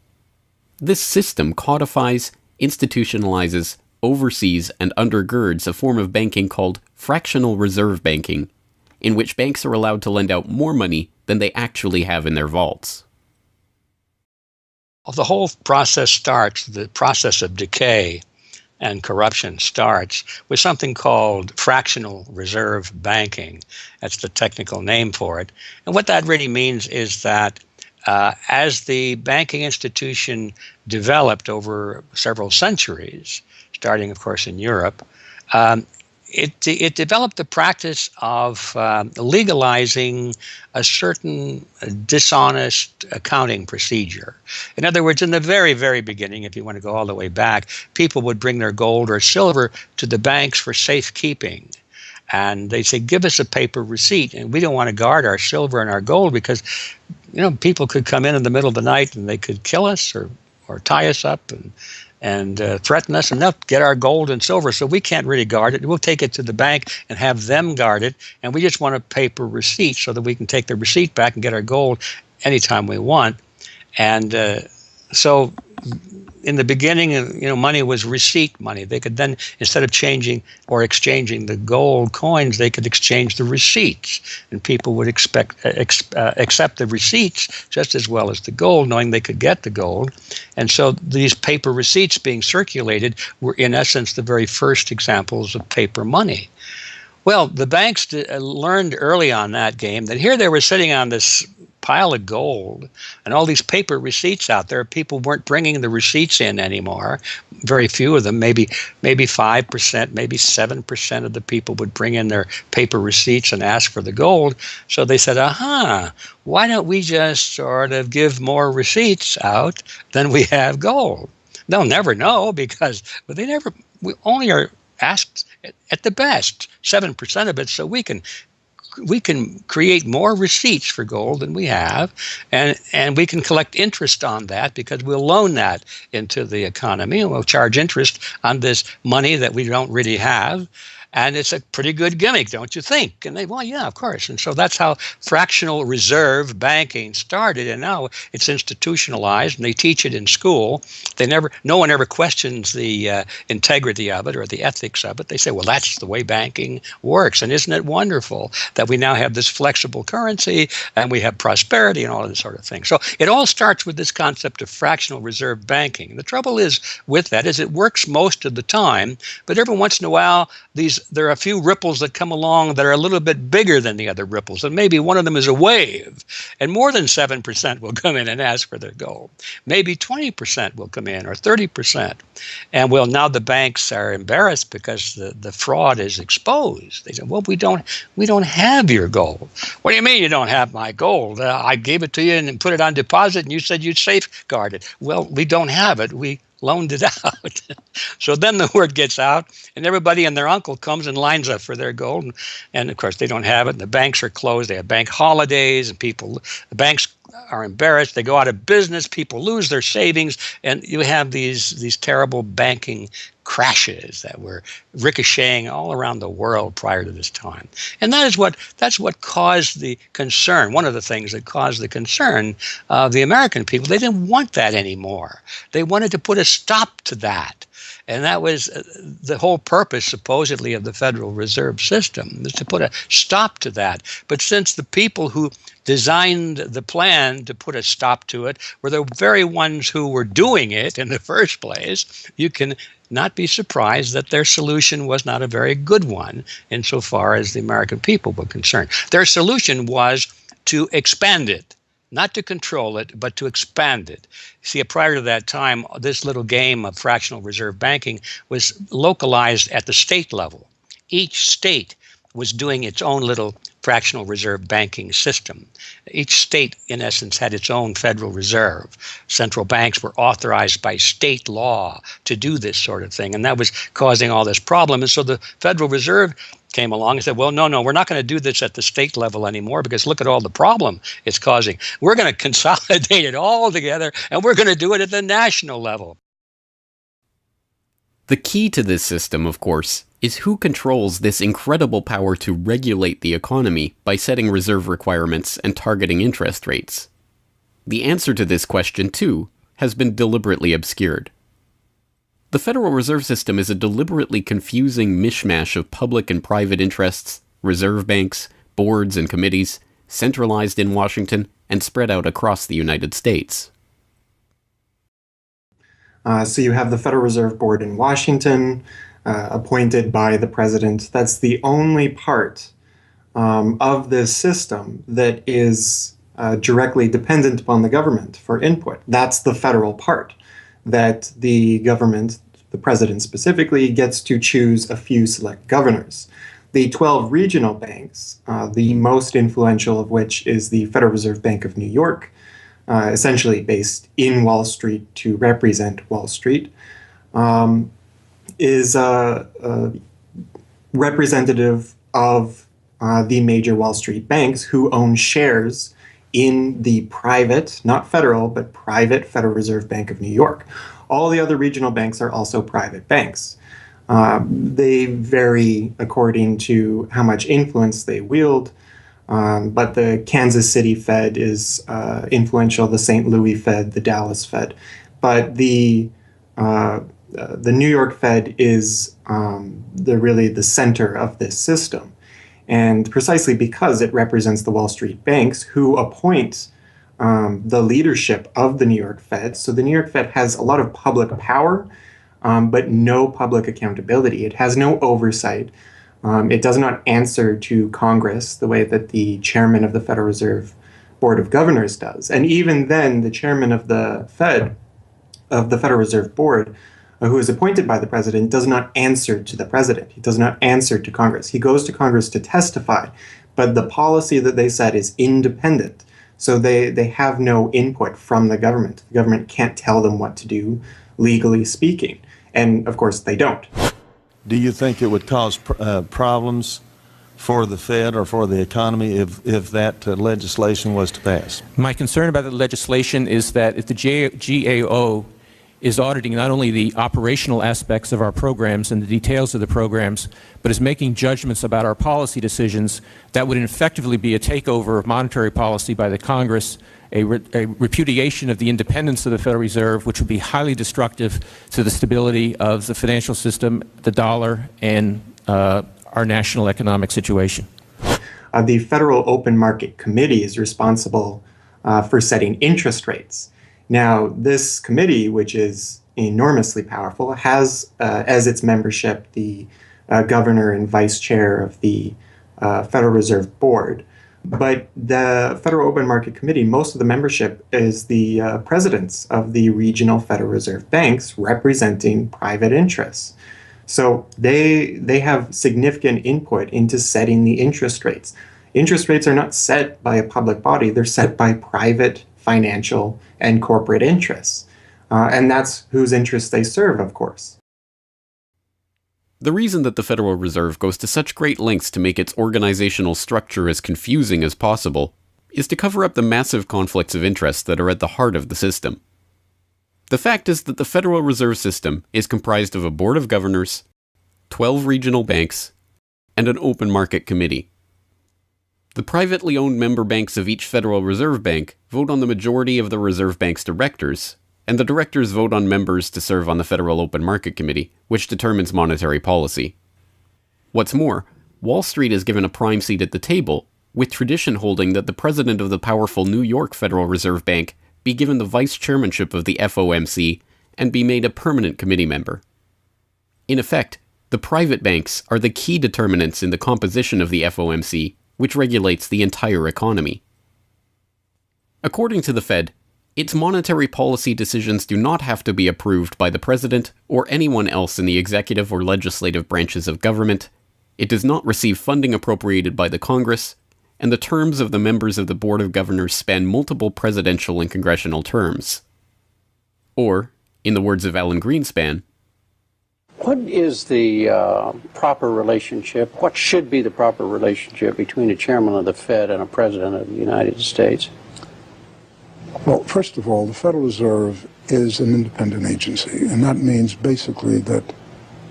This system codifies, institutionalizes, oversees, and undergirds a form of banking called fractional reserve banking, in which banks are allowed to lend out more money than they actually have in their vaults. The whole process starts, the process of decay and corruption starts with something called fractional reserve banking. That's the technical name for it. And what that really means is that as the banking institution developed over several centuries, starting, of course, in Europe, it developed the practice of legalizing a certain dishonest accounting procedure. In other words, in the very, very beginning, if you want to go all the way back, people would bring their gold or silver to the banks for safekeeping. And they say, give us a paper receipt. And we don't want to guard our silver and our gold because, people could come in the middle of the night and they could kill us or tie us up and threaten us, and they'll get our gold and silver, so we can't really guard it. We'll take it to the bank and have them guard it, and we just want a paper receipt so that we can take the receipt back and get our gold anytime we want. And so in the beginning, money was receipt money. They could then, instead of changing or exchanging the gold coins, they could exchange the receipts, and people would accept the receipts just as well as the gold, knowing they could get the gold. And so these paper receipts being circulated were, in essence, the very first examples of paper money. Well, the banks learned early on that game that here they were sitting on this pile of gold and all these paper receipts out there. People weren't bringing the receipts in anymore. Very few of them, maybe 5%, maybe 7% of the people would bring in their paper receipts and ask for the gold. So they said, why don't we just sort of give more receipts out than we have gold? They'll never know because we only are asked at the best 7% of it, so we can create more receipts for gold than we have, and we can collect interest on that because we'll loan that into the economy and we'll charge interest on this money that we don't really have. And it's a pretty good gimmick, don't you think? And they, well, yeah, of course. And so that's how fractional reserve banking started. And now it's institutionalized, and they teach it in school. No one ever questions the integrity of it or the ethics of it. They say, well, that's the way banking works. And isn't it wonderful that we now have this flexible currency and we have prosperity and all of this sort of thing? So it all starts with this concept of fractional reserve banking. And the trouble is with that is it works most of the time, but every once in a while, there are a few ripples that come along that are a little bit bigger than the other ripples, and maybe one of them is a wave, and more than 7% will come in and ask for their gold. Maybe 20% will come in, or 30%. And well, now the banks are embarrassed because the fraud is exposed. They say, well, we don't have your gold. What do you mean you don't have my gold? I gave it to you and put it on deposit, and you said you'd safeguard it. Well, we don't have it. We loaned it out. So then the word gets out, and everybody and their uncle comes and lines up for their gold. And of course, they don't have it, and the banks are closed. They have bank holidays, and the banks are embarrassed. They go out of business. People lose their savings, and you have these terrible banking crashes that were ricocheting all around the world prior to this time. And that's what caused the concern. One of the things that caused the concern of the American people, they didn't want that anymore. They wanted to put a stop to that. And that was the whole purpose, supposedly, of the Federal Reserve System, was to put a stop to that. But since the people who designed the plan to put a stop to it were the very ones who were doing it in the first place, you can not be surprised that their solution was not a very good one insofar as the American people were concerned. Their solution was to expand it, not to control it, but to expand it. See, prior to that time, this little game of fractional reserve banking was localized at the state level. Each state was doing its own little fractional reserve banking system. Each state, in essence, had its own Federal Reserve. Central banks were authorized by state law to do this sort of thing, and that was causing all this problem. And so the Federal Reserve came along and said, well, no, we're not going to do this at the state level anymore because look at all the problem it's causing. We're going to consolidate it all together, and we're going to do it at the national level. The key to this system, of course, is who controls this incredible power to regulate the economy by setting reserve requirements and targeting interest rates. The answer to this question, too, has been deliberately obscured. The Federal Reserve System is a deliberately confusing mishmash of public and private interests, reserve banks, boards and committees, centralized in Washington and spread out across the United States. So you have the Federal Reserve Board in Washington, appointed by the president. That's the only part of this system that is directly dependent upon the government for input. That's the federal part, that the government, the president specifically, gets to choose a few select governors. The 12 regional banks, the most influential of which is the Federal Reserve Bank of New York, essentially based in Wall Street to represent Wall Street, is representative of the major Wall Street banks who own shares in the private, not federal, but private Federal Reserve Bank of New York. All the other regional banks are also private banks. They vary according to how much influence they wield. But the Kansas City Fed is influential, the St. Louis Fed, the Dallas Fed. But the New York Fed is really the center of this system. And precisely because it represents the Wall Street banks who appoint the leadership of the New York Fed. So the New York Fed has a lot of public power, but no public accountability. It has no oversight. It does not answer to Congress the way that the chairman of the Federal Reserve Board of Governors does. And even then, the chairman of the Federal Reserve Board, who is appointed by the president, does not answer to the president. He does not answer to Congress. He goes to Congress to testify, but the policy that they set is independent. So they have no input from the government. The government can't tell them what to do, legally speaking. And of course, they don't. Do you think it would cause problems for the Fed or for the economy if that legislation was to pass? My concern about the legislation is that if the GAO is auditing not only the operational aspects of our programs and the details of the programs, but is making judgments about our policy decisions that would effectively be a takeover of monetary policy by the Congress, a repudiation of the independence of the Federal Reserve, which would be highly destructive to the stability of the financial system, the dollar, and our national economic situation. The Federal Open Market Committee is responsible for setting interest rates. Now, this committee, which is enormously powerful, has as its membership the governor and vice chair of the Federal Reserve Board. But the Federal Open Market Committee, most of the membership is the presidents of the regional Federal Reserve banks representing private interests. So they have significant input into setting the interest rates. Interest rates are not set by a public body, they're set by private financial and corporate interests. And that's whose interests they serve, of course. The reason that the Federal Reserve goes to such great lengths to make its organizational structure as confusing as possible is to cover up the massive conflicts of interest that are at the heart of the system. The fact is that the Federal Reserve System is comprised of a board of governors, 12 regional banks, and an open market committee. The privately owned member banks of each Federal Reserve Bank vote on the majority of the Reserve Bank's directors, and the directors vote on members to serve on the Federal Open Market Committee, which determines monetary policy. What's more, Wall Street is given a prime seat at the table, with tradition holding that the president of the powerful New York Federal Reserve Bank be given the vice chairmanship of the FOMC and be made a permanent committee member. In effect, the private banks are the key determinants in the composition of the FOMC, which regulates the entire economy. According to the Fed, its monetary policy decisions do not have to be approved by the president or anyone else in the executive or legislative branches of government. It does not receive funding appropriated by the Congress, and the terms of the members of the Board of Governors span multiple presidential and congressional terms. Or, in the words of Alan Greenspan, what is the proper relationship, what should be the proper relationship between a chairman of the Fed and a president of the United States? Well, first of all, the Federal Reserve is an independent agency, and that means basically that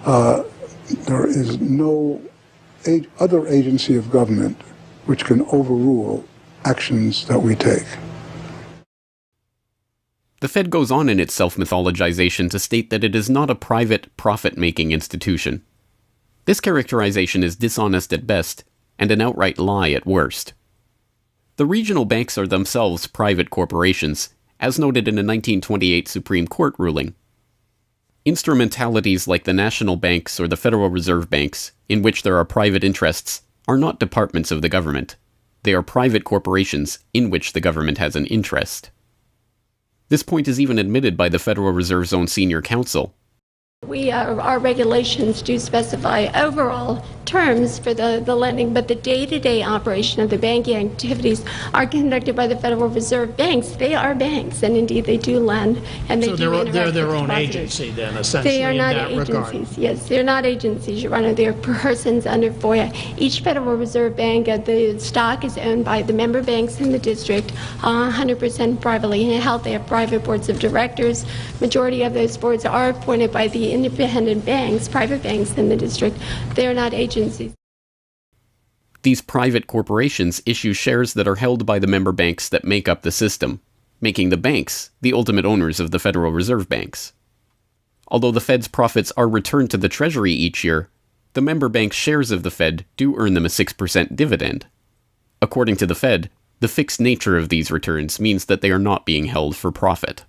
there is no other agency of government which can overrule actions that we take. The Fed goes on in its self-mythologization to state that it is not a private, profit-making institution. This characterization is dishonest at best, and an outright lie at worst. The regional banks are themselves private corporations, as noted in a 1928 Supreme Court ruling. Instrumentalities like the national banks or the Federal Reserve Banks, in which there are private interests, are not departments of the government. They are private corporations in which the government has an interest. This point is even admitted by the Federal Reserve's own senior counsel. Our regulations do specify overall terms for the lending, but the day-to-day operation of the banking activities are conducted by the Federal Reserve banks. They are banks, and indeed they do lend, and they do interact with they're their own depositors. agency then, essentially, They are not in that agencies. regard. Yes, they're not agencies, Your Honor. They're persons under FOIA. Each Federal Reserve Bank, the stock is owned by the member banks in the district, 100% privately held. They have private boards of directors. Majority of those boards are appointed by the independent banks, private banks in the district. They're not agencies. These private corporations issue shares that are held by the member banks that make up the system, making the banks the ultimate owners of the Federal Reserve Banks. Although the Fed's profits are returned to the Treasury each year, the member banks' shares of the Fed do earn them a 6% dividend. According to the Fed, the fixed nature of these returns means that they are not being held for profit.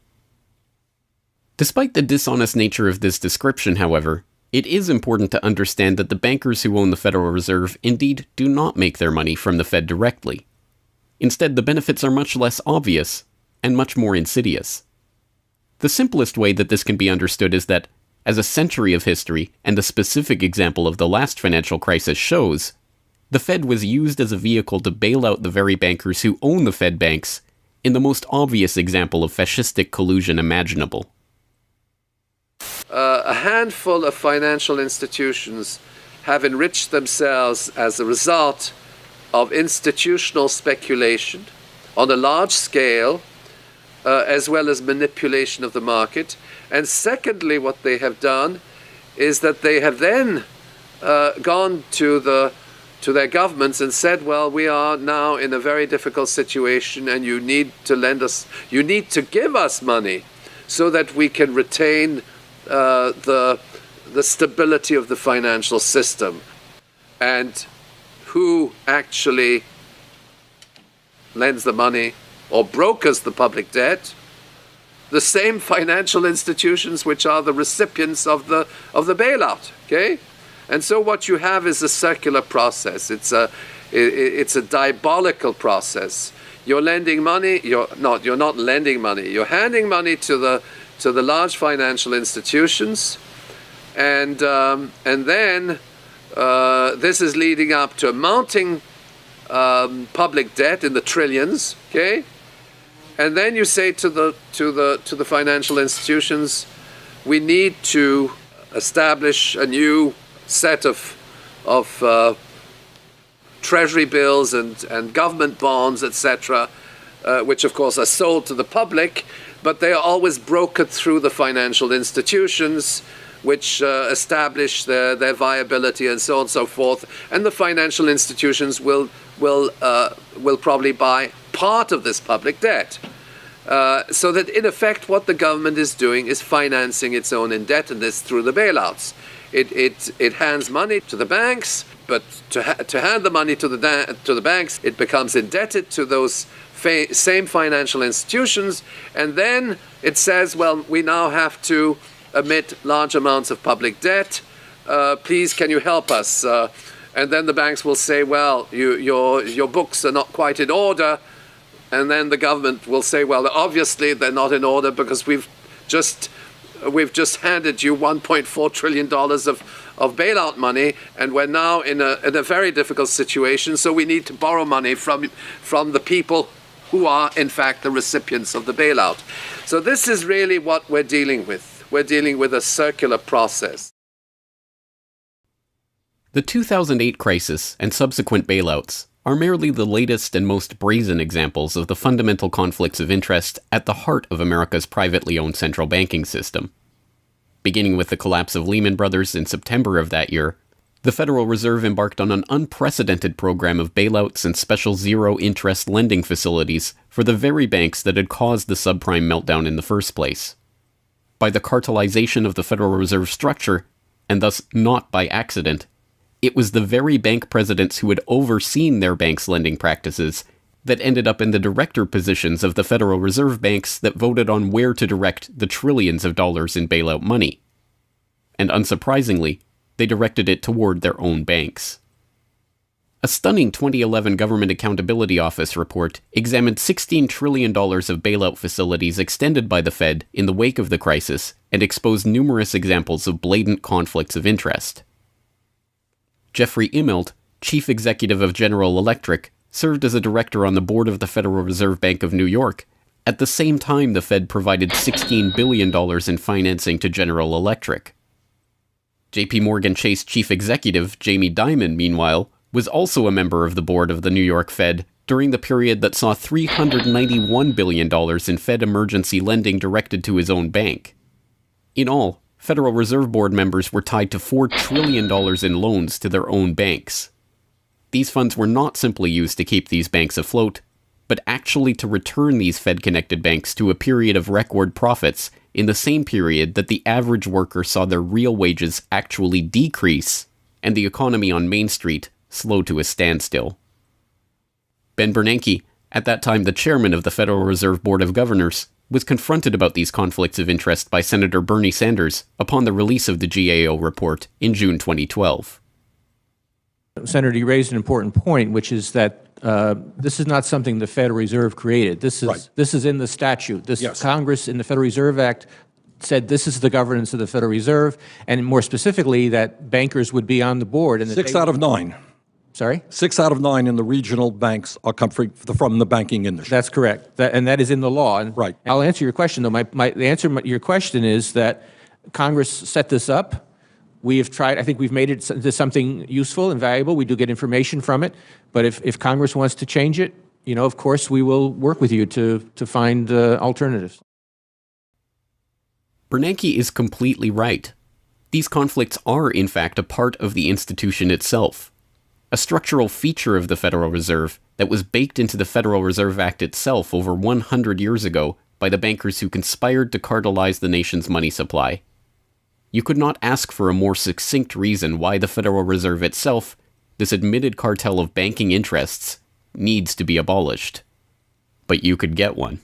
Despite the dishonest nature of this description, however, it is important to understand that the bankers who own the Federal Reserve indeed do not make their money from the Fed directly. Instead, the benefits are much less obvious and much more insidious. The simplest way that this can be understood is that, as a century of history and a specific example of the last financial crisis shows, the Fed was used as a vehicle to bail out the very bankers who own the Fed banks in the most obvious example of fascistic collusion imaginable. A handful of financial institutions have enriched themselves as a result of institutional speculation on a large scale as well as manipulation of the market. And secondly, what they have done is that they have then gone to their governments and said, well, we are now in a very difficult situation and you need to give us money so that we can retain the stability of the financial system. And who actually lends the money or brokers the public debt? The same financial institutions which are the recipients of the bailout. Okay, and so what you have is a circular process. It's a diabolical process. You're lending money. You're not lending money. You're handing money to the large financial institutions, and then this is leading up to a mounting public debt in the trillions. Okay. And then you say to the financial institutions, we need to establish a new set of treasury bills and government bonds, etc., which of course are sold to the public, but they are always brokered through the financial institutions, which establish their viability and so on and so forth. And the financial institutions will probably buy part of this public debt. So that in effect what the government is doing is financing its own indebtedness through the bailouts. It hands money to the banks, but to hand the money to the banks, it becomes indebted to those same financial institutions, and then it says, well, we now have to emit large amounts of public debt. Please, can you help us? And then the banks will say, well, your books are not quite in order. And then the government will say, well, obviously they're not in order because we've just handed you $1.4 trillion of bailout money, and we're now in a very difficult situation, so we need to borrow money from the people who are, in fact, the recipients of the bailout. So this is really what we're dealing with. We're dealing with a circular process. The 2008 crisis and subsequent bailouts are merely the latest and most brazen examples of the fundamental conflicts of interest at the heart of America's privately owned central banking system. Beginning with the collapse of Lehman Brothers in September of that year, the Federal Reserve embarked on an unprecedented program of bailouts and special zero-interest lending facilities for the very banks that had caused the subprime meltdown in the first place. By the cartelization of the Federal Reserve structure, and thus not by accident, it was the very bank presidents who had overseen their banks' lending practices that ended up in the director positions of the Federal Reserve banks that voted on where to direct the trillions of dollars in bailout money. And unsurprisingly, they directed it toward their own banks. A stunning 2011 Government Accountability Office report examined $16 trillion of bailout facilities extended by the Fed in the wake of the crisis and exposed numerous examples of blatant conflicts of interest. Jeffrey Immelt, chief executive of General Electric, served as a director on the board of the Federal Reserve Bank of New York. At the same time, the Fed provided $16 billion in financing to General Electric. JP Morgan Chase chief executive Jamie Dimon, meanwhile, was also a member of the board of the New York Fed during the period that saw $391 billion in Fed emergency lending directed to his own bank. In all, Federal Reserve Board members were tied to $4 trillion in loans to their own banks. These funds were not simply used to keep these banks afloat, but actually to return these Fed-connected banks to a period of record profits in the same period that the average worker saw their real wages actually decrease and the economy on Main Street slow to a standstill. Ben Bernanke, at that time the chairman of the Federal Reserve Board of Governors, was confronted about these conflicts of interest by Senator Bernie Sanders upon the release of the GAO report in June 2012. Senator, you raised an important point, which is that this is not something the Federal Reserve created. This is in the statute. Congress in the Federal Reserve Act said this is the governance of the Federal Reserve, and more specifically that bankers would be on the board. And 6 out of 9. Sorry? 6 out of 9 in the regional banks are come from the banking industry. That's correct. And that is in the law. And right. I'll answer your question, though. The answer to your question is that Congress set this up. We have tried, I think we've made it into something useful and valuable. We do get information from it. But if Congress wants to change it, of course, we will work with you to find alternatives. Bernanke is completely right. These conflicts are, in fact, a part of the institution itself, a structural feature of the Federal Reserve that was baked into the Federal Reserve Act itself over 100 years ago by the bankers who conspired to cartelize the nation's money supply. You could not ask for a more succinct reason why the Federal Reserve itself, this admitted cartel of banking interests, needs to be abolished. But you could get one.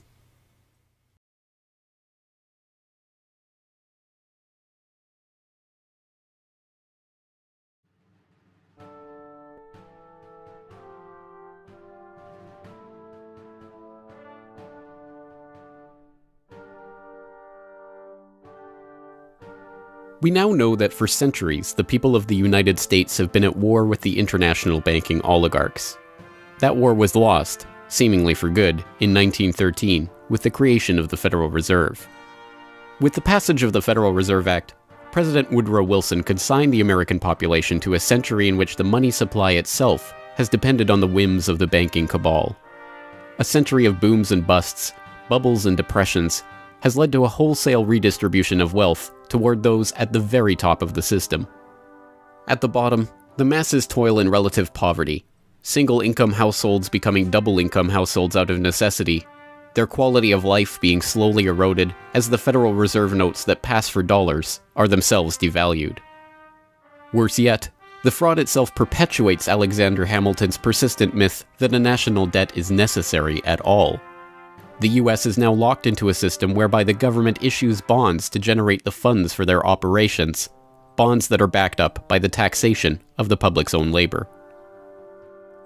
We now know that for centuries, the people of the United States have been at war with the international banking oligarchs. That war was lost, seemingly for good, in 1913, with the creation of the Federal Reserve. With the passage of the Federal Reserve Act, President Woodrow Wilson consigned the American population to a century in which the money supply itself has depended on the whims of the banking cabal. A century of booms and busts, bubbles and depressions, has led to a wholesale redistribution of wealth toward those at the very top of the system. At the bottom, the masses toil in relative poverty, single-income households becoming double-income households out of necessity, their quality of life being slowly eroded as the Federal Reserve notes that pass for dollars are themselves devalued. Worse yet, the fraud itself perpetuates Alexander Hamilton's persistent myth that a national debt is necessary at all. The US is now locked into a system whereby the government issues bonds to generate the funds for their operations, bonds that are backed up by the taxation of the public's own labor.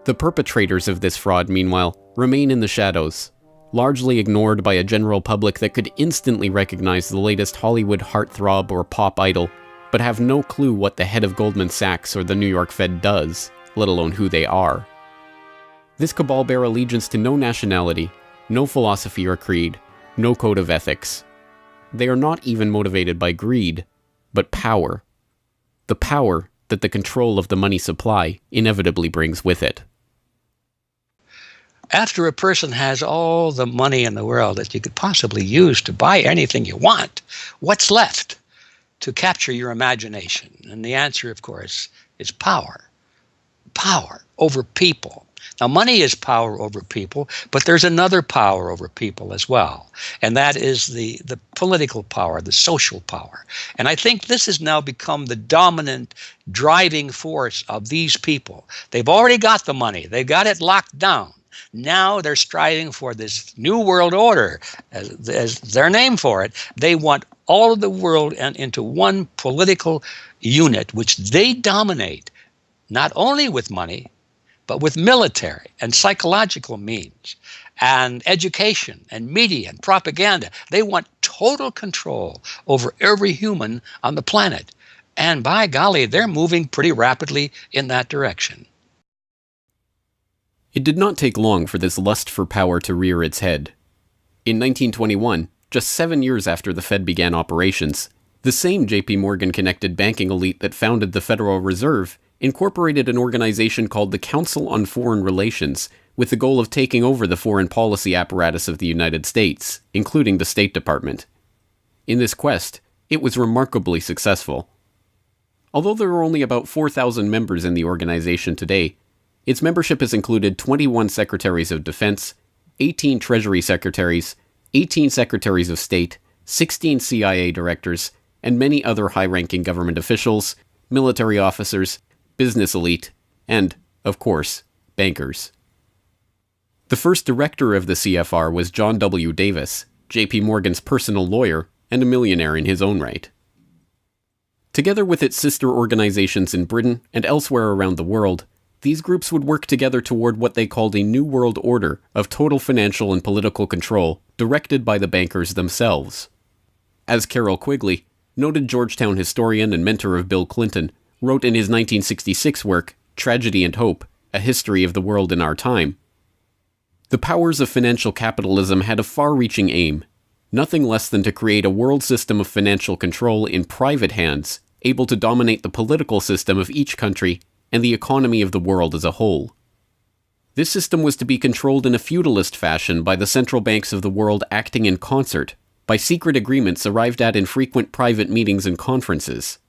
The perpetrators of this fraud, meanwhile, remain in the shadows, largely ignored by a general public that could instantly recognize the latest Hollywood heartthrob or pop idol, but have no clue what the head of Goldman Sachs or the New York Fed does, let alone who they are. This cabal bear allegiance to no nationality, no philosophy or creed, no code of ethics. They are not even motivated by greed, but power. The power that the control of the money supply inevitably brings with it. After a person has all the money in the world that you could possibly use to buy anything you want, what's left to capture your imagination? And the answer, of course, is power. Power over people. Now, money is power over people, but there's another power over people as well, and that is the political power, the social power. And I think this has now become the dominant driving force of these people. They've already got the money. They've got it locked down. Now they're striving for this new world order, as their name for it. They want all of the world into one political unit, which they dominate, not only with money, but with military and psychological means and education and media and propaganda. They want total control over every human on the planet. And by golly, they're moving pretty rapidly in that direction. It did not take long for this lust for power to rear its head. In 1921, just 7 years after the Fed began operations, the same J.P. Morgan-connected banking elite that founded the Federal Reserve incorporated an organization called the Council on Foreign Relations with the goal of taking over the foreign policy apparatus of the United States, including the State Department. In this quest, it was remarkably successful. Although there are only about 4,000 members in the organization today, its membership has included 21 Secretaries of Defense, 18 Treasury Secretaries, 18 Secretaries of State, 16 CIA directors, and many other high-ranking government officials, military officers, business elite, and, of course, bankers. The first director of the CFR was John W. Davis, J.P. Morgan's personal lawyer and a millionaire in his own right. Together with its sister organizations in Britain and elsewhere around the world, these groups would work together toward what they called a New World Order of total financial and political control directed by the bankers themselves. As Carroll Quigley, noted Georgetown historian and mentor of Bill Clinton, wrote in his 1966 work, Tragedy and Hope, A History of the World in Our Time, the powers of financial capitalism had a far-reaching aim, nothing less than to create a world system of financial control in private hands, able to dominate the political system of each country and the economy of the world as a whole. This system was to be controlled in a feudalist fashion by the central banks of the world acting in concert, by secret agreements arrived at in frequent private meetings and conferences.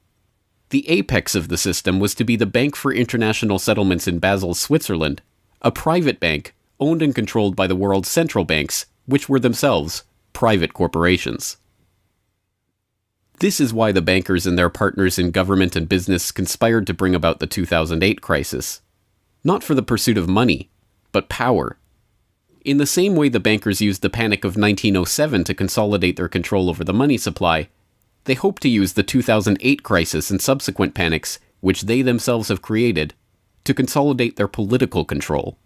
The apex of the system was to be the Bank for International Settlements in Basel, Switzerland, a private bank owned and controlled by the world's central banks, which were themselves private corporations. This is why the bankers and their partners in government and business conspired to bring about the 2008 crisis. Not for the pursuit of money, but power. In the same way the bankers used the panic of 1907 to consolidate their control over the money supply, they hope to use the 2008 crisis and subsequent panics, which they themselves have created, to consolidate their political control.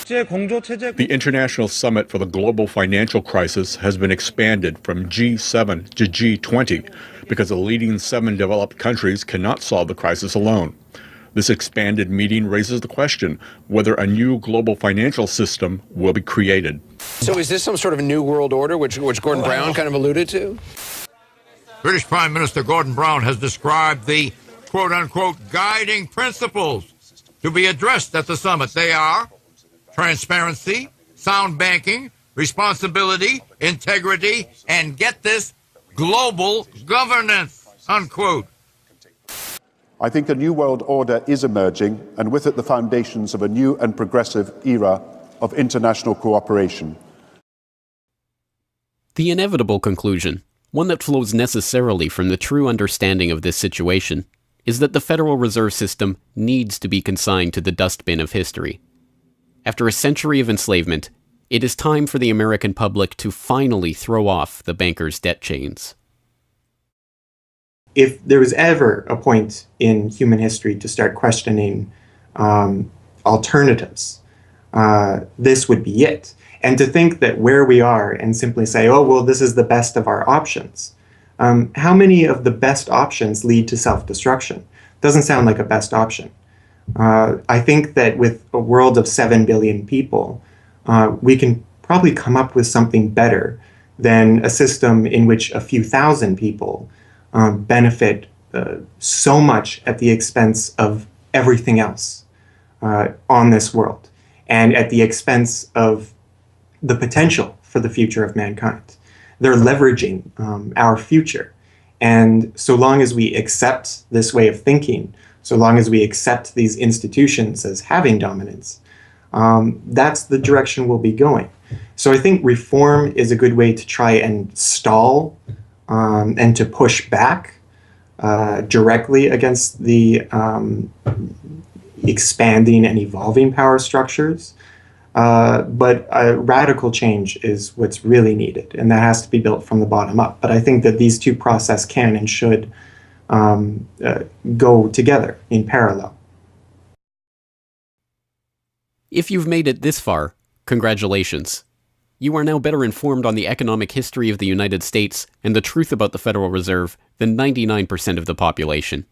The International Summit for the Global Financial Crisis has been expanded from G7 to G20 because the leading 7 developed countries cannot solve the crisis alone. This expanded meeting raises the question whether a new global financial system will be created. So is this some sort of new world order, which Gordon Brown kind of alluded to? British Prime Minister Gordon Brown has described the quote-unquote guiding principles to be addressed at the summit. They are transparency, sound banking, responsibility, integrity, and get this, global governance, unquote. I think a new world order is emerging, and with it the foundations of a new and progressive era of international cooperation. The inevitable conclusion, one that flows necessarily from the true understanding of this situation, is that the Federal Reserve System needs to be consigned to the dustbin of history. After a century of enslavement, it is time for the American public to finally throw off the bankers' debt chains. If there was ever a point in human history to start questioning alternatives, this would be it. And to think that where we are and simply say, oh, well, this is the best of our options. How many of the best options lead to self-destruction? Doesn't sound like a best option. I think that with a world of 7 billion people, we can probably come up with something better than a system in which a few thousand people benefit so much at the expense of everything else on this world, and at the expense of the potential for the future of mankind. They're leveraging our future. And so long as we accept this way of thinking, so long as we accept these institutions as having dominance, that's the direction we'll be going. So I think reform is a good way to try and stall and to push back directly against the expanding and evolving power structures. But a radical change is what's really needed, and that has to be built from the bottom up. But I think that these two processes can and should go together in parallel. If you've made it this far, congratulations. You are now better informed on the economic history of the United States and the truth about the Federal Reserve than 99% of the population.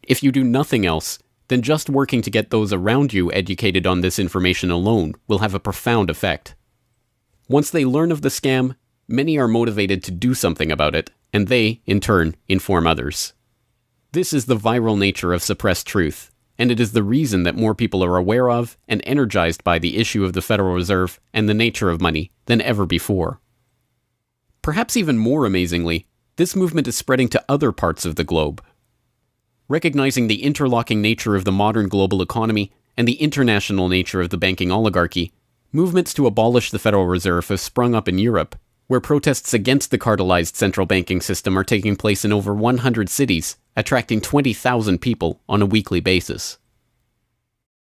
If you do nothing else, then just working to get those around you educated on this information alone will have a profound effect. Once they learn of the scam, many are motivated to do something about it, and they, in turn, inform others. This is the viral nature of suppressed truth, and it is the reason that more people are aware of and energized by the issue of the Federal Reserve and the nature of money than ever before. Perhaps even more amazingly, this movement is spreading to other parts of the globe. Recognizing the interlocking nature of the modern global economy and the international nature of the banking oligarchy, movements to abolish the Federal Reserve have sprung up in Europe, where protests against the cartelized central banking system are taking place in over 100 cities, attracting 20,000 people on a weekly basis.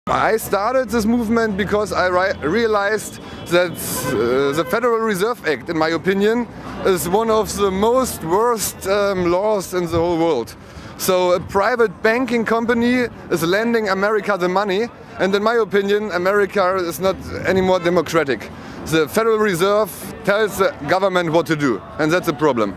I started this movement because I realized that the Federal Reserve Act, in my opinion, is one of the most worst laws in the whole world. So a private banking company is lending America the money, and in my opinion, America is not any more democratic. The Federal Reserve tells the government what to do, and that's a problem.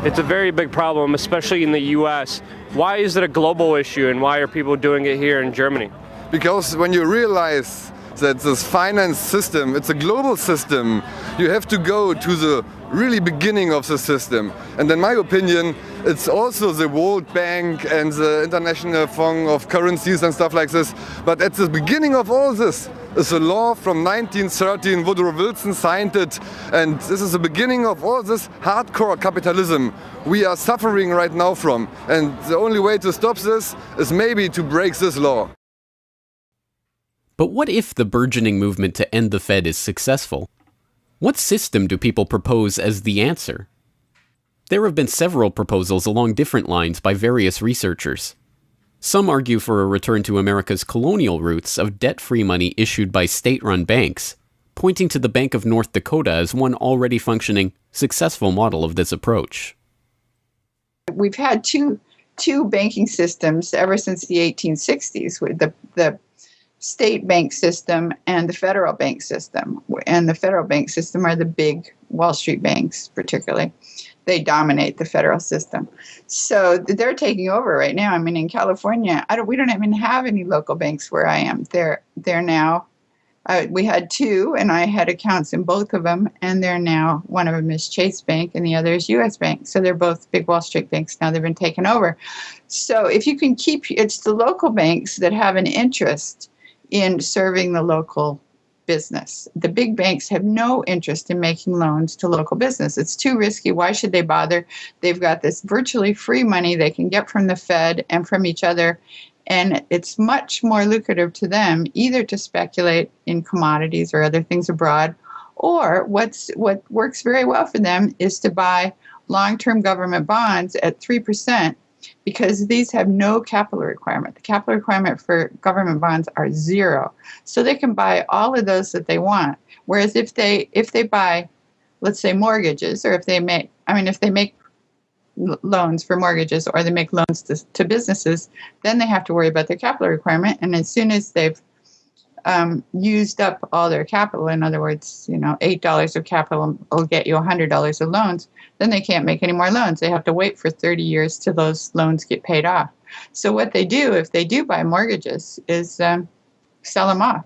It's a very big problem, especially in the US. Why is it a global issue, and why are people doing it here in Germany? Because when you realize that this finance system, it's a global system, you have to go to the really beginning of the system. And in my opinion, it's also the World Bank and the International Fund of Currencies and stuff like this. But at the beginning of all this is a law from 1913. Woodrow Wilson signed it. And this is the beginning of all this hardcore capitalism we are suffering right now from. And the only way to stop this is maybe to break this law. But what if the burgeoning movement to end the Fed is successful? What system do people propose as the answer? There have been several proposals along different lines by various researchers. Some argue for a return to America's colonial roots of debt-free money issued by state-run banks, pointing to the Bank of North Dakota as one already functioning, successful model of this approach. We've had two banking systems ever since the 1860s, with the state bank system and the federal bank system. And the federal bank system are the big Wall Street banks, particularly. They dominate the federal system. So they're taking over right now. I mean, in California, we don't even have any local banks where I am. They're now, we had two, and I had accounts in both of them, and they're now, one of them is Chase Bank and the other is U.S. Bank. So they're both big Wall Street banks now. They've been taken over. So if you can keep, it's the local banks that have an interest in serving the local business. The big banks have no interest in making loans to local business. It's too risky. Why should they bother? They've got this virtually free money they can get from the Fed and from each other, and it's much more lucrative to them either to speculate in commodities or other things abroad, or what works very well for them is to buy long-term government bonds at 3%, because these have no capital requirement. The capital requirement for government bonds are zero. So they can buy all of those that they want. Whereas if they buy, let's say, mortgages, or if they make loans for mortgages, or they make loans to businesses, then they have to worry about their capital requirement. And as soon as they've used up all their capital, in other words, $8 of capital will get you $100 of loans, then they can't make any more loans. They have to wait for 30 years till those loans get paid off. So what they do, if they do buy mortgages, is sell them off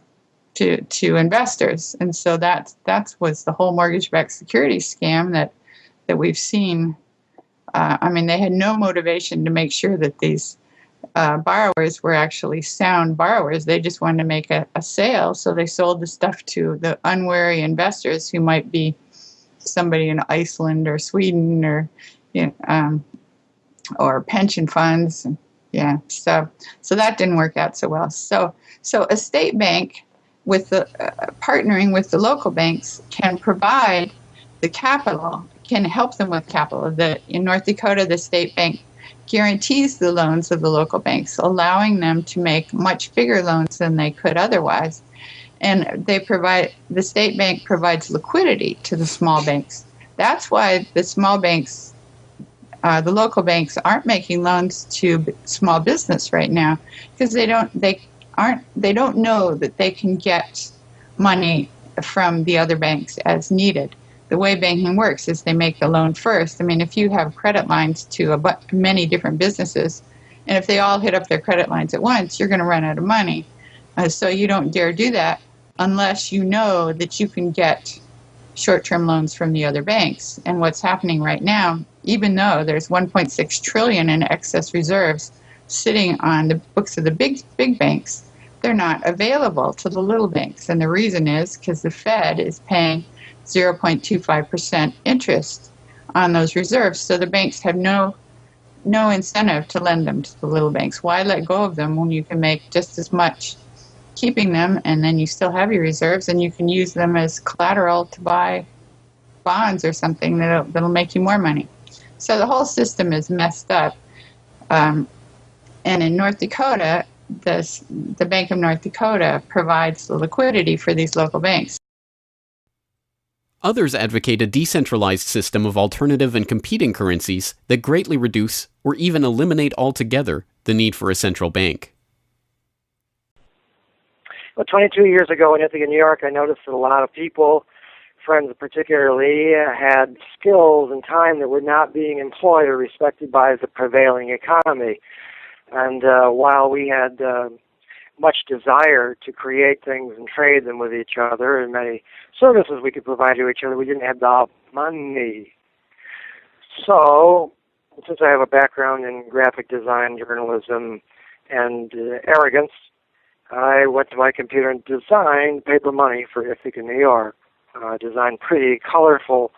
to investors. And so that was the whole mortgage-backed securities scam that we've seen. They had no motivation to make sure that these borrowers were actually sound borrowers. They just wanted to make a sale, so they sold the stuff to the unwary investors who might be somebody in Iceland or Sweden or pension funds. Yeah, so that didn't work out so well. So a state bank with the partnering with the local banks can provide the capital, can help them with capital. In North Dakota, the state bank guarantees the loans of the local banks, allowing them to make much bigger loans than they could otherwise. And the state bank provides liquidity to the small banks. That's why the small banks, the local banks, aren't making loans to small business right now, because they don't know that they can get money from the other banks as needed. The way banking works is they make the loan first. If you have credit lines to many different businesses, and if they all hit up their credit lines at once, you're going to run out of money. So you don't dare do that unless you know that you can get short-term loans from the other banks. And what's happening right now, even though there's $1.6 trillion in excess reserves sitting on the books of the big banks, they're not available to the little banks. And the reason is because the Fed is paying 0.25% interest on those reserves. So the banks have no incentive to lend them to the little banks. Why let go of them when you can make just as much keeping them, and then you still have your reserves, and you can use them as collateral to buy bonds or something that'll make you more money. So the whole system is messed up. And in North Dakota, the Bank of North Dakota provides the liquidity for these local banks. Others advocate a decentralized system of alternative and competing currencies that greatly reduce or even eliminate altogether the need for a central bank. Well, 22 years ago in Ithaca, New York, I noticed that a lot of people, friends particularly, had skills and time that were not being employed or respected by the prevailing economy. And while we had much desire to create things and trade them with each other, and many services we could provide to each other. We didn't have the money. So, since I have a background in graphic design, journalism, and arrogance, I went to my computer and designed paper money for Ithaca, New York. Designed pretty colorful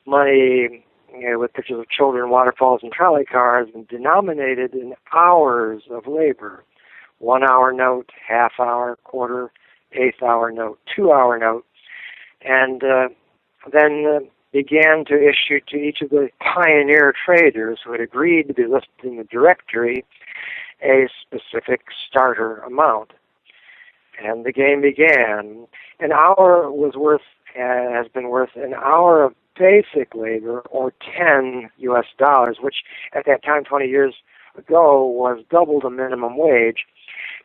money, with pictures of children, waterfalls, and trolley cars, and denominated in hours of labor. 1 hour note, half hour, quarter, eighth hour note, 2 hour note, and then began to issue to each of the pioneer traders who had agreed to be listed in the directory a specific starter amount. And the game began. An hour has been worth an hour of basic labor, or 10 US dollars, which at that time, 20 years ago, was double the minimum wage.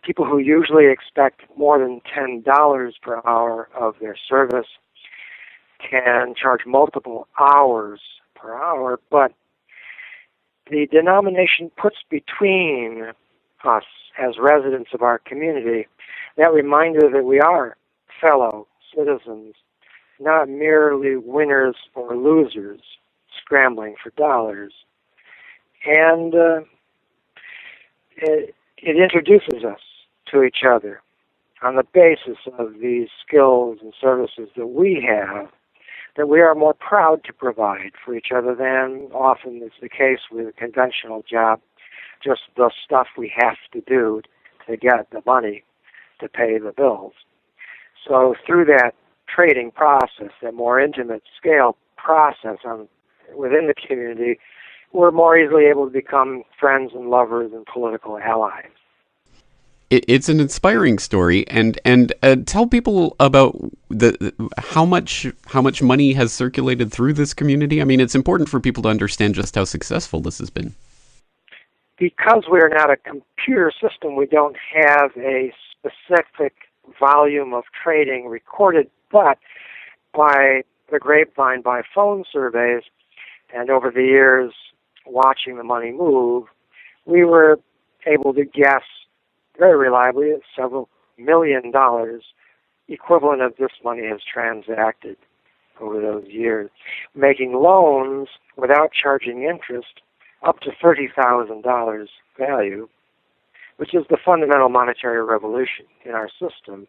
People who usually expect more than $10 per hour of their service can charge multiple hours per hour, but the denomination puts between us as residents of our community that reminder that we are fellow citizens, not merely winners or losers scrambling for dollars. And it introduces us to each other on the basis of these skills and services that we have, that we are more proud to provide for each other than often is the case with a conventional job, just the stuff we have to do to get the money to pay the bills. So through that trading process, that more intimate scale process within the community, we're more easily able to become friends and lovers and political allies. It's an inspiring story, and tell people about how much money has circulated through this community. I mean, it's important for people to understand just how successful this has been. Because we're not a computer system, we don't have a specific volume of trading recorded, but by the grapevine, by phone surveys, and over the years watching the money move, we were able to guess very reliably that several $1 million equivalent of this money has transacted over those years, making loans without charging interest up to $30,000 value, which is the fundamental monetary revolution in our system.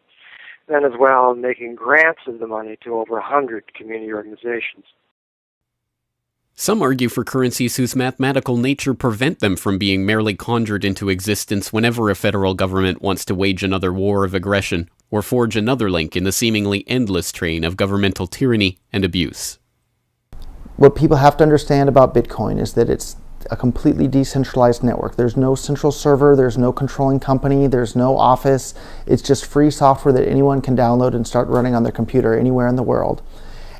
Then as well, making grants of the money to over 100 community organizations. Some argue for currencies whose mathematical nature prevent them from being merely conjured into existence whenever a federal government wants to wage another war of aggression or forge another link in the seemingly endless train of governmental tyranny and abuse. What people have to understand about Bitcoin is that it's a completely decentralized network. There's no central server, there's no controlling company, there's no office. It's just free software that anyone can download and start running on their computer anywhere in the world.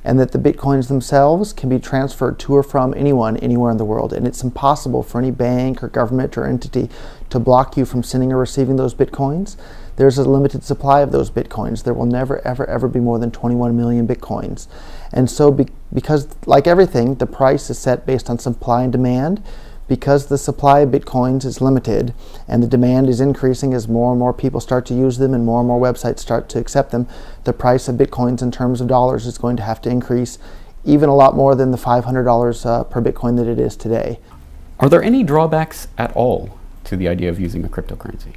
And that the Bitcoins themselves can be transferred to or from anyone anywhere in the world. And it's impossible for any bank or government or entity to block you from sending or receiving those Bitcoins. There's a limited supply of those Bitcoins. There will never, ever, ever be more than 21 million Bitcoins. And so because, like everything, the price is set based on supply and demand, because the supply of Bitcoins is limited and the demand is increasing as more and more people start to use them and more websites start to accept them, the price of Bitcoins in terms of dollars is going to have to increase even a lot more than the $500 per Bitcoin that it is today. Are there any drawbacks at all to the idea of using a cryptocurrency?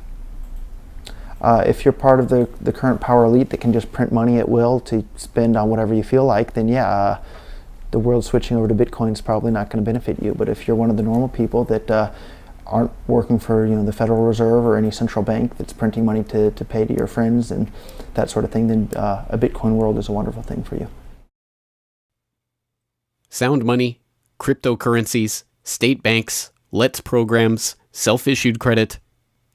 If you're part of the current power elite that can just print money at will to spend on whatever you feel like, then yeah, the world switching over to Bitcoin is probably not going to benefit you. But if you're one of the normal people that aren't working for the Federal Reserve or any central bank that's printing money to pay to your friends and that sort of thing, then a Bitcoin world is a wonderful thing for you. Sound money, cryptocurrencies, state banks, LETS programs, self-issued credit.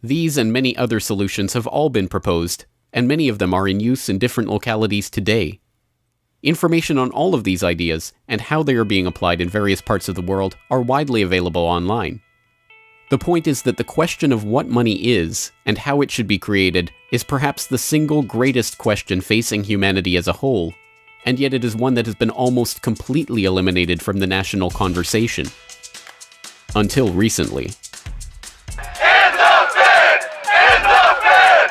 These and many other solutions have all been proposed, and many of them are in use in different localities today. Information on all of these ideas and how they are being applied in various parts of the world are widely available online. The point is that the question of what money is and how it should be created is perhaps the single greatest question facing humanity as a whole, and yet it is one that has been almost completely eliminated from the national conversation. Until recently. End the Fed! End the Fed!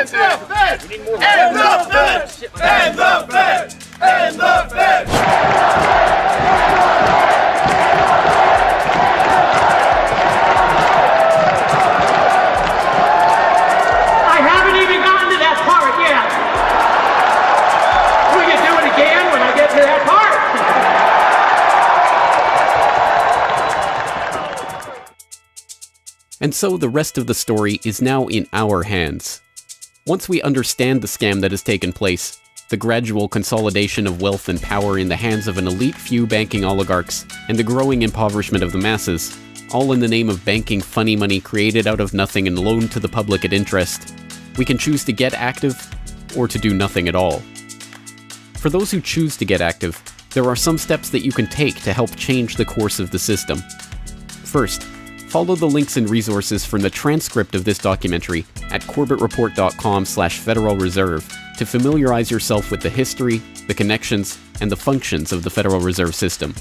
And the Fed! And the Fed! And the Fed! And the Fed! I haven't even gotten to that part yet. Will you do it again when I get to that part? And so the rest of the story is now in our hands. Once we understand the scam that has taken place, the gradual consolidation of wealth and power in the hands of an elite few banking oligarchs, and the growing impoverishment of the masses, all in the name of banking funny money created out of nothing and loaned to the public at interest, we can choose to get active or to do nothing at all. For those who choose to get active, there are some steps that you can take to help change the course of the system. First, follow the links and resources from the transcript of this documentary at corbettreport.com/Federal Reserve to familiarize yourself with the history, the connections, and the functions of the Federal Reserve System.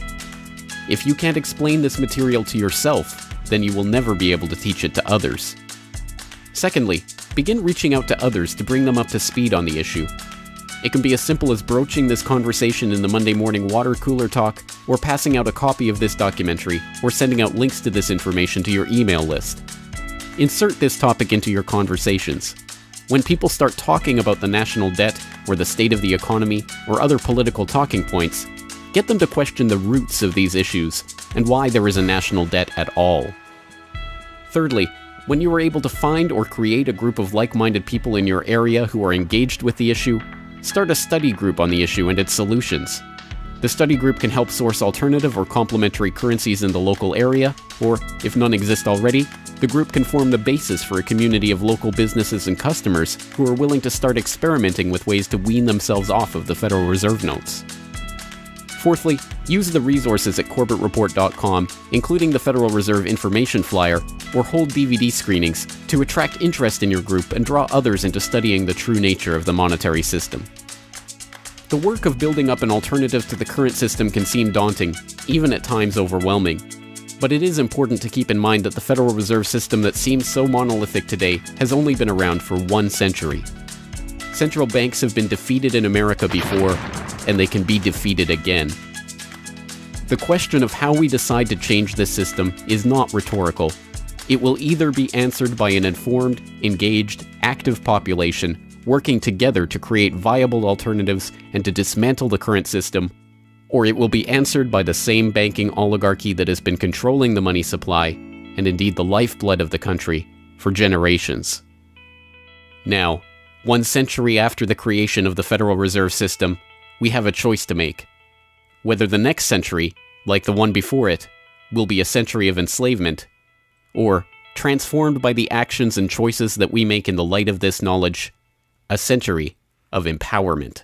If you can't explain this material to yourself, then you will never be able to teach it to others. Secondly, begin reaching out to others to bring them up to speed on the issue. It can be as simple as broaching this conversation in the Monday morning water cooler talk, or passing out a copy of this documentary, or sending out links to this information to your email list. Insert this topic into your conversations. When people start talking about the national debt, or the state of the economy, or other political talking points, get them to question the roots of these issues, and why there is a national debt at all. Thirdly, when you are able to find or create a group of like-minded people in your area who are engaged with the issue, start a study group on the issue and its solutions. The study group can help source alternative or complementary currencies in the local area, or, if none exist already, the group can form the basis for a community of local businesses and customers who are willing to start experimenting with ways to wean themselves off of the Federal Reserve notes. Fourthly, use the resources at corbettreport.com, including the Federal Reserve information flyer, or hold DVD screenings to attract interest in your group and draw others into studying the true nature of the monetary system. The work of building up an alternative to the current system can seem daunting, even at times overwhelming. But it is important to keep in mind that the Federal Reserve System that seems so monolithic today has only been around for 1 century. Central banks have been defeated in America before, and they can be defeated again. The question of how we decide to change this system is not rhetorical. It will either be answered by an informed, engaged, active population working together to create viable alternatives and to dismantle the current system, or it will be answered by the same banking oligarchy that has been controlling the money supply, and indeed the lifeblood of the country, for generations. Now, 1 century after the creation of the Federal Reserve System, we have a choice to make. Whether the next century, like the one before it, will be a century of enslavement, or, transformed by the actions and choices that we make in the light of this knowledge, a century of empowerment.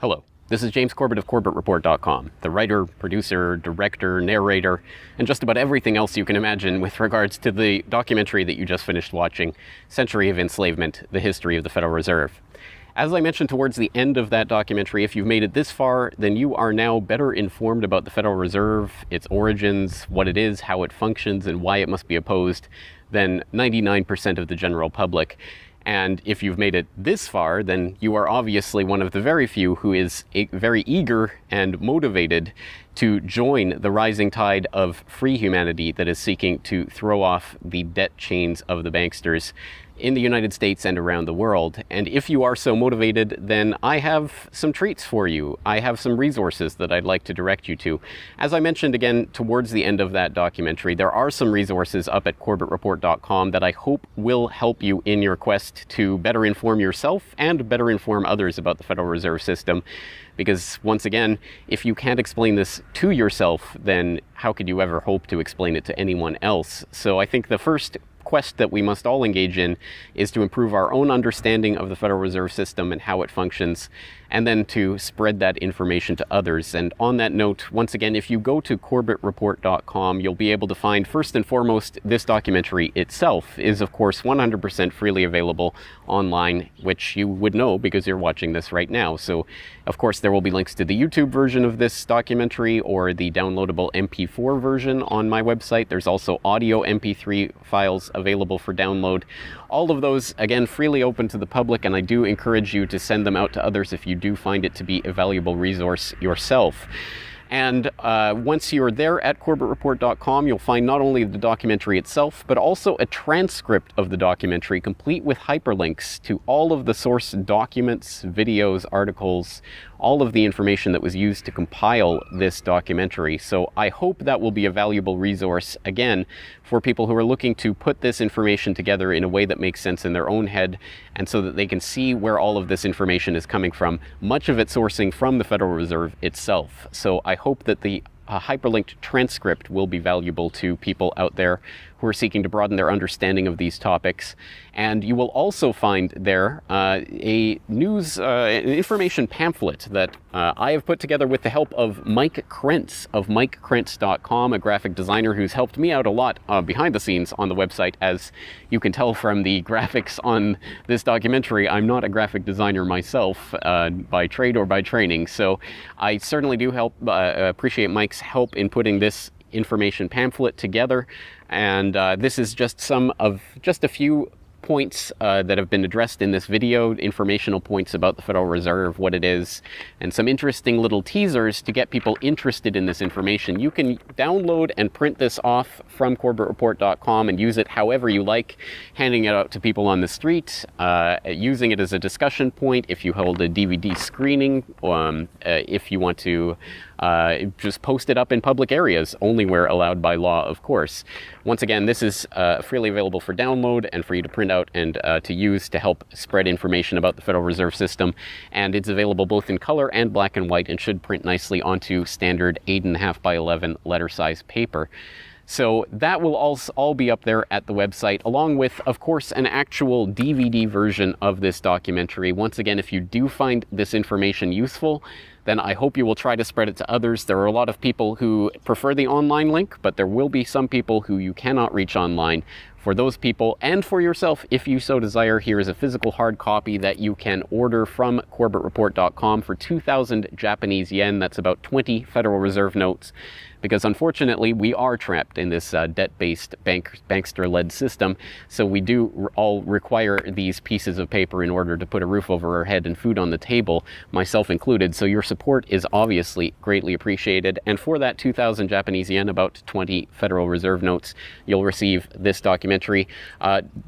Hello, this is James Corbett of CorbettReport.com, the writer, producer, director, narrator, and just about everything else you can imagine with regards to the documentary that you just finished watching, Century of Enslavement, The History of the Federal Reserve. As I mentioned towards the end of that documentary, if you've made it this far, then you are now better informed about the Federal Reserve, its origins, what it is, how it functions, and why it must be opposed than 99% of the general public. And if you've made it this far, then you are obviously one of the very few who is very eager and motivated to join the rising tide of free humanity that is seeking to throw off the debt chains of the banksters in the United States and around the world. And if you are so motivated, then I have some treats for you. I have some resources that I'd like to direct you to. As I mentioned again towards the end of that documentary, there are some resources up at corbettreport.com that I hope will help you in your quest to better inform yourself and better inform others about the Federal Reserve System. Because once again, if you can't explain this to yourself, then how could you ever hope to explain it to anyone else? So I think the first quest that we must all engage in is to improve our own understanding of the Federal Reserve System and how it functions, and then to spread that information to others. And on that note, once again, if you go to corbettreport.com, you'll be able to find, first and foremost, this documentary itself is, of course, 100% freely available online, which you would know because you're watching this right now. So, of course, there will be links to the YouTube version of this documentary or the downloadable MP4 version on my website. There's also audio MP3 files available for download. All of those, again, freely open to the public, and I do encourage you to send them out to others if you do find it to be a valuable resource yourself. And once you're there at corbettreport.com, you'll find not only the documentary itself, but also a transcript of the documentary, complete with hyperlinks to all of the source documents, videos, articles, all of the information that was used to compile this documentary. So I hope that will be a valuable resource, again, for people who are looking to put this information together in a way that makes sense in their own head, and so that they can see where all of this information is coming from, much of it sourcing from the Federal Reserve itself. So I hope that the hyperlinked transcript will be valuable to people out there who are seeking to broaden their understanding of these topics. And you will also find there a news information pamphlet that I have put together with the help of Mike Krentz of MikeKrentz.com, a graphic designer who's helped me out a lot behind the scenes on the website. As you can tell from the graphics on this documentary, I'm not a graphic designer myself by trade or by training. So I certainly do appreciate Mike's help in putting this information pamphlet together. And this is just a few points that have been addressed in this video, informational points about the Federal Reserve, what it is, and some interesting little teasers to get people interested in this information. You can download and print this off from corbettreport.com and use it however you like, handing it out to people on the street, using it as a discussion point if you hold a DVD screening, if you want to just post it up in public areas, only where allowed by law, of course. Once again, this is freely available for download and for you to print out and to use to help spread information about the Federal Reserve System. And it's available both in color and black and white and should print nicely onto standard 8.5 by 11 letter size paper. So that will all be up there at the website, along with, of course, an actual DVD version of this documentary. Once again, if you do find this information useful, then I hope you will try to spread it to others. There are a lot of people who prefer the online link, but there will be some people who you cannot reach online. For those people, and for yourself, if you so desire, here is a physical hard copy that you can order from corbettreport.com for 2,000 Japanese yen. That's about 20 Federal Reserve notes. Because unfortunately, we are trapped in this debt-based bankster-led system. So we do all require these pieces of paper in order to put a roof over our head and food on the table, myself included. So your support is obviously greatly appreciated. And for that 2,000 Japanese yen, about 20 Federal Reserve notes, you'll receive this documentary.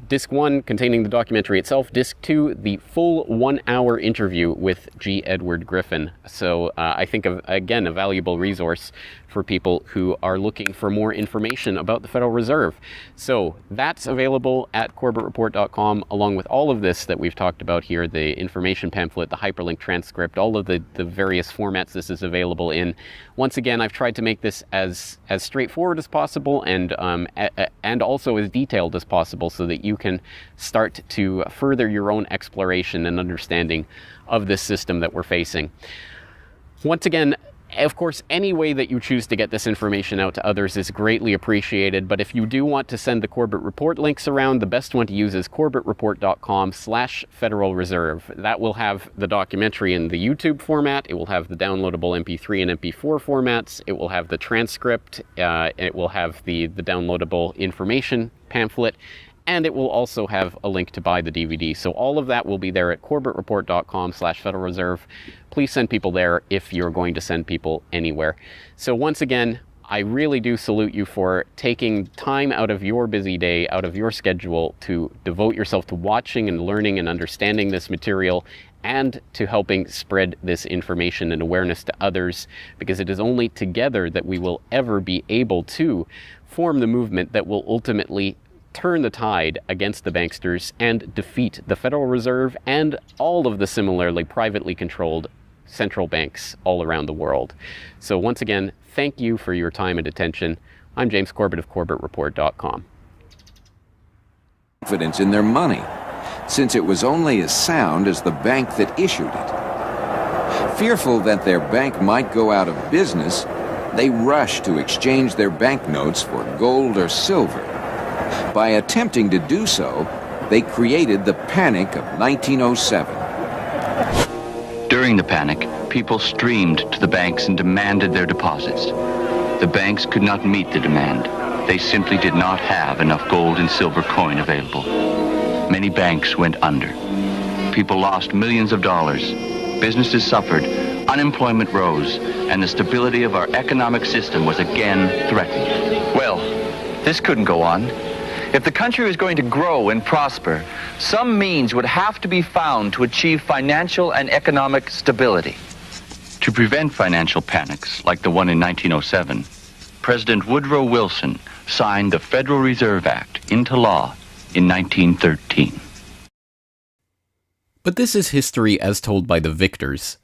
Disc 1 containing the documentary itself. Disc 2, the full 1-hour interview with G. Edward Griffin. So I think, again, a valuable resource for people who are looking for more information about the Federal Reserve. So that's available at corbettreport.com, along with all of this that we've talked about here, the information pamphlet, the hyperlink transcript, all of the various formats this is available in. Once again, I've tried to make this as straightforward as possible and also as detailed as possible so that you can start to further your own exploration and understanding of this system that we're facing. Once again, of course, any way that you choose to get this information out to others is greatly appreciated, but if you do want to send the Corbett Report links around, the best one to use is corbettreport.com/Federal Reserve. That will have the documentary in the YouTube format, it will have the downloadable MP3 and MP4 formats, it will have the transcript, it will have the downloadable information pamphlet, And it will also have a link to buy the DVD. So all of that will be there at corbettreport.com/Federal Reserve. Please send people there if you're going to send people anywhere. So once again, I really do salute you for taking time out of your busy day, out of your schedule, to devote yourself to watching and learning and understanding this material, and to helping spread this information and awareness to others, because it is only together that we will ever be able to form the movement that will ultimately turn the tide against the banksters and defeat the Federal Reserve and all of the similarly privately controlled central banks all around the world. So once again, thank you for your time and attention. I'm James Corbett of CorbettReport.com. Confidence in their money, since it was only as sound as the bank that issued it. Fearful that their bank might go out of business, they rushed to exchange their banknotes for gold or silver. By attempting to do so, they created the Panic of 1907. During the panic, people streamed to the banks and demanded their deposits. The banks could not meet the demand. They simply did not have enough gold and silver coin available. Many banks went under. People lost millions of dollars. Businesses suffered, unemployment rose, and the stability of our economic system was again threatened. Well, this couldn't go on. If the country was going to grow and prosper, some means would have to be found to achieve financial and economic stability. To prevent financial panics like the one in 1907, President Woodrow Wilson signed the Federal Reserve Act into law in 1913. But this is history as told by the victors,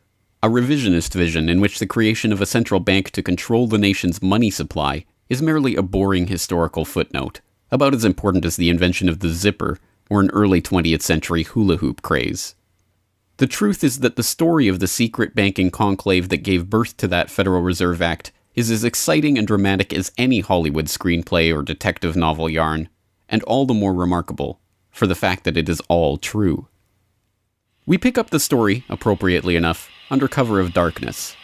a revisionist vision in which the creation of a central bank to control the nation's money supply is merely a boring historical footnote, about as important as the invention of the zipper or an early 20th century hula hoop craze. The truth is that the story of the secret banking conclave that gave birth to that Federal Reserve Act is as exciting and dramatic as any Hollywood screenplay or detective novel yarn, and all the more remarkable for the fact that it is all true. We pick up the story, appropriately enough, under cover of darkness.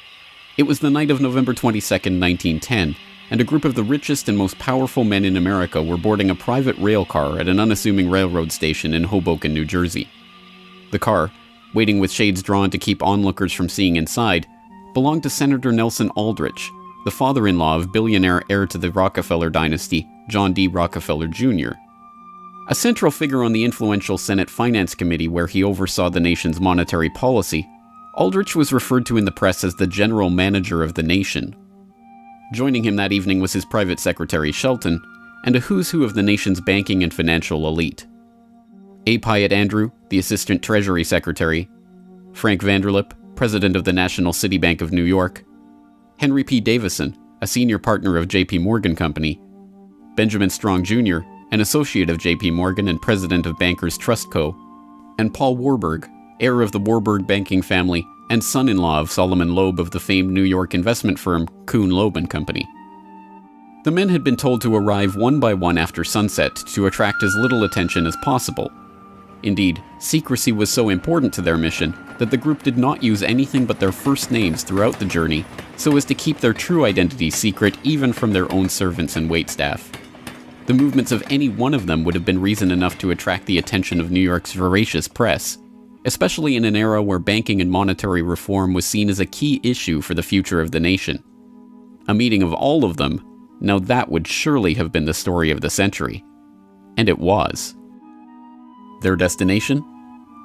It was the night of November 22nd, 1910, and a group of the richest and most powerful men in America were boarding a private rail car at an unassuming railroad station in Hoboken, New Jersey. The car, waiting with shades drawn to keep onlookers from seeing inside, belonged to Senator Nelson Aldrich, the father-in-law of billionaire heir to the Rockefeller dynasty, John D. Rockefeller Jr. A central figure on the influential Senate Finance Committee where he oversaw the nation's monetary policy, Aldrich was referred to in the press as the general manager of the nation. Joining him that evening was his private secretary Shelton, and a who's who of the nation's banking and financial elite. A. Pyatt Andrew, the Assistant Treasury Secretary, Frank Vanderlip, President of the National City Bank of New York, Henry P. Davison, a senior partner of J.P. Morgan Company, Benjamin Strong Jr., an associate of J.P. Morgan and President of Bankers Trust Co., and Paul Warburg, heir of the Warburg banking family and son-in-law of Solomon Loeb of the famed New York investment firm Kuhn, Loeb and Company. The men had been told to arrive one by one after sunset to attract as little attention as possible. Indeed, secrecy was so important to their mission that the group did not use anything but their first names throughout the journey, so as to keep their true identities secret even from their own servants and waitstaff. The movements of any one of them would have been reason enough to attract the attention of New York's voracious press, especially in an era where banking and monetary reform was seen as a key issue for the future of the nation. A meeting of all of them, now that would surely have been the story of the century. And it was. Their destination?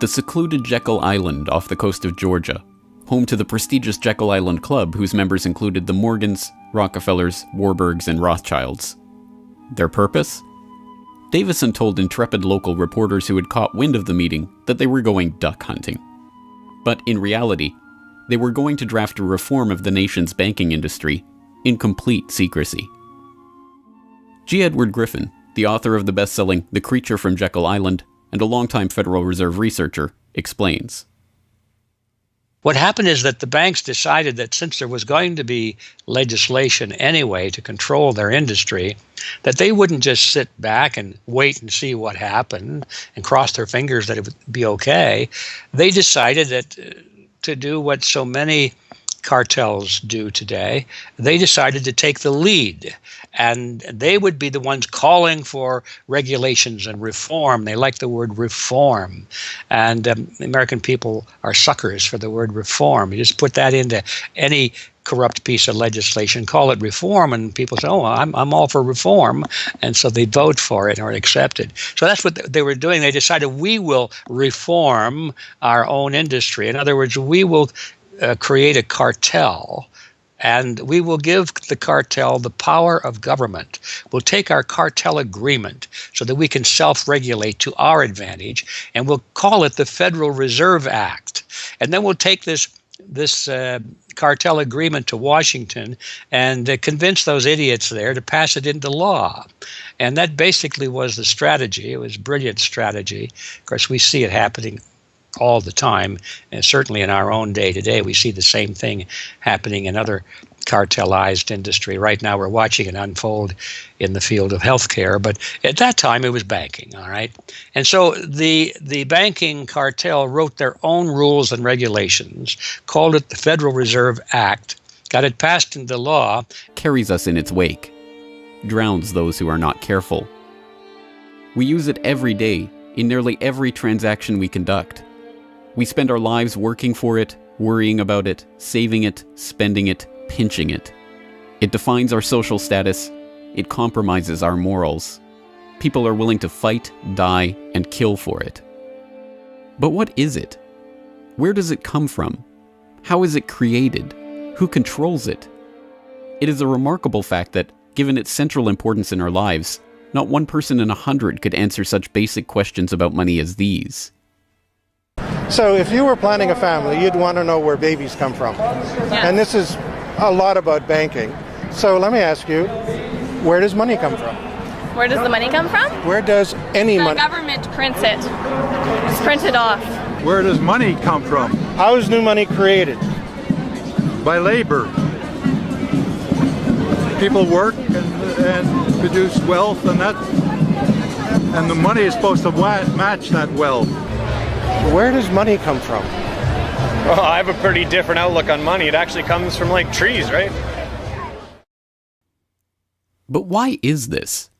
The secluded Jekyll Island off the coast of Georgia, home to the prestigious Jekyll Island Club whose members included the Morgans, Rockefellers, Warburgs, and Rothschilds. Their purpose? Davison told intrepid local reporters who had caught wind of the meeting that they were going duck hunting. But in reality, they were going to draft a reform of the nation's banking industry in complete secrecy. G. Edward Griffin, the author of the best-selling The Creature from Jekyll Island and a longtime Federal Reserve researcher, explains. What happened is that the banks decided that since there was going to be legislation anyway to control their industry, that they wouldn't just sit back and wait and see what happened and cross their fingers that it would be okay. They decided that to do what so many cartels do today. They decided to take the lead, and they would be the ones calling for regulations and reform. They like the word reform, and American people are suckers for the word reform. You just put that into any corrupt piece of legislation, call it reform, and people say, oh, I'm all for reform, and so they vote for it or accept it. So that's what they were doing. They decided, we will reform our own industry. In other words, we will create a cartel, and we will give the cartel the power of government. We'll take our cartel agreement so that we can self-regulate to our advantage, and we'll call it the Federal Reserve Act. And then we'll take this cartel agreement to Washington and convince those idiots there to pass it into law. And that basically was the strategy. It was a brilliant strategy. Of course, we see it happening all the time, and certainly in our own day today, we see the same thing happening in other cartelized industry. Right now, we're watching it unfold in the field of healthcare, but at that time, it was banking, all right? And so the banking cartel wrote their own rules and regulations, called it the Federal Reserve Act, got it passed into law. Carries us in its wake, drowns those who are not careful. We use it every day in nearly every transaction we conduct. We spend our lives working for it, worrying about it, saving it, spending it, pinching it. It defines our social status. It compromises our morals. People are willing to fight, die, and kill for it. But what is it? Where does it come from? How is it created? Who controls it? It is a remarkable fact that, given its central importance in our lives, not one person in 100 could answer such basic questions about money as these. So if you were planning a family, you'd want to know where babies come from. Yeah. And this is a lot about banking. So let me ask you, where does money come from? Where does the money come from? Where does any money? The government prints it. It's printed off. Where does money come from? How is new money created? By labor. People work and produce wealth, and the money is supposed to match that wealth. Where does money come from? Well, I have a pretty different outlook on money. It actually comes from like trees, right? But why is this?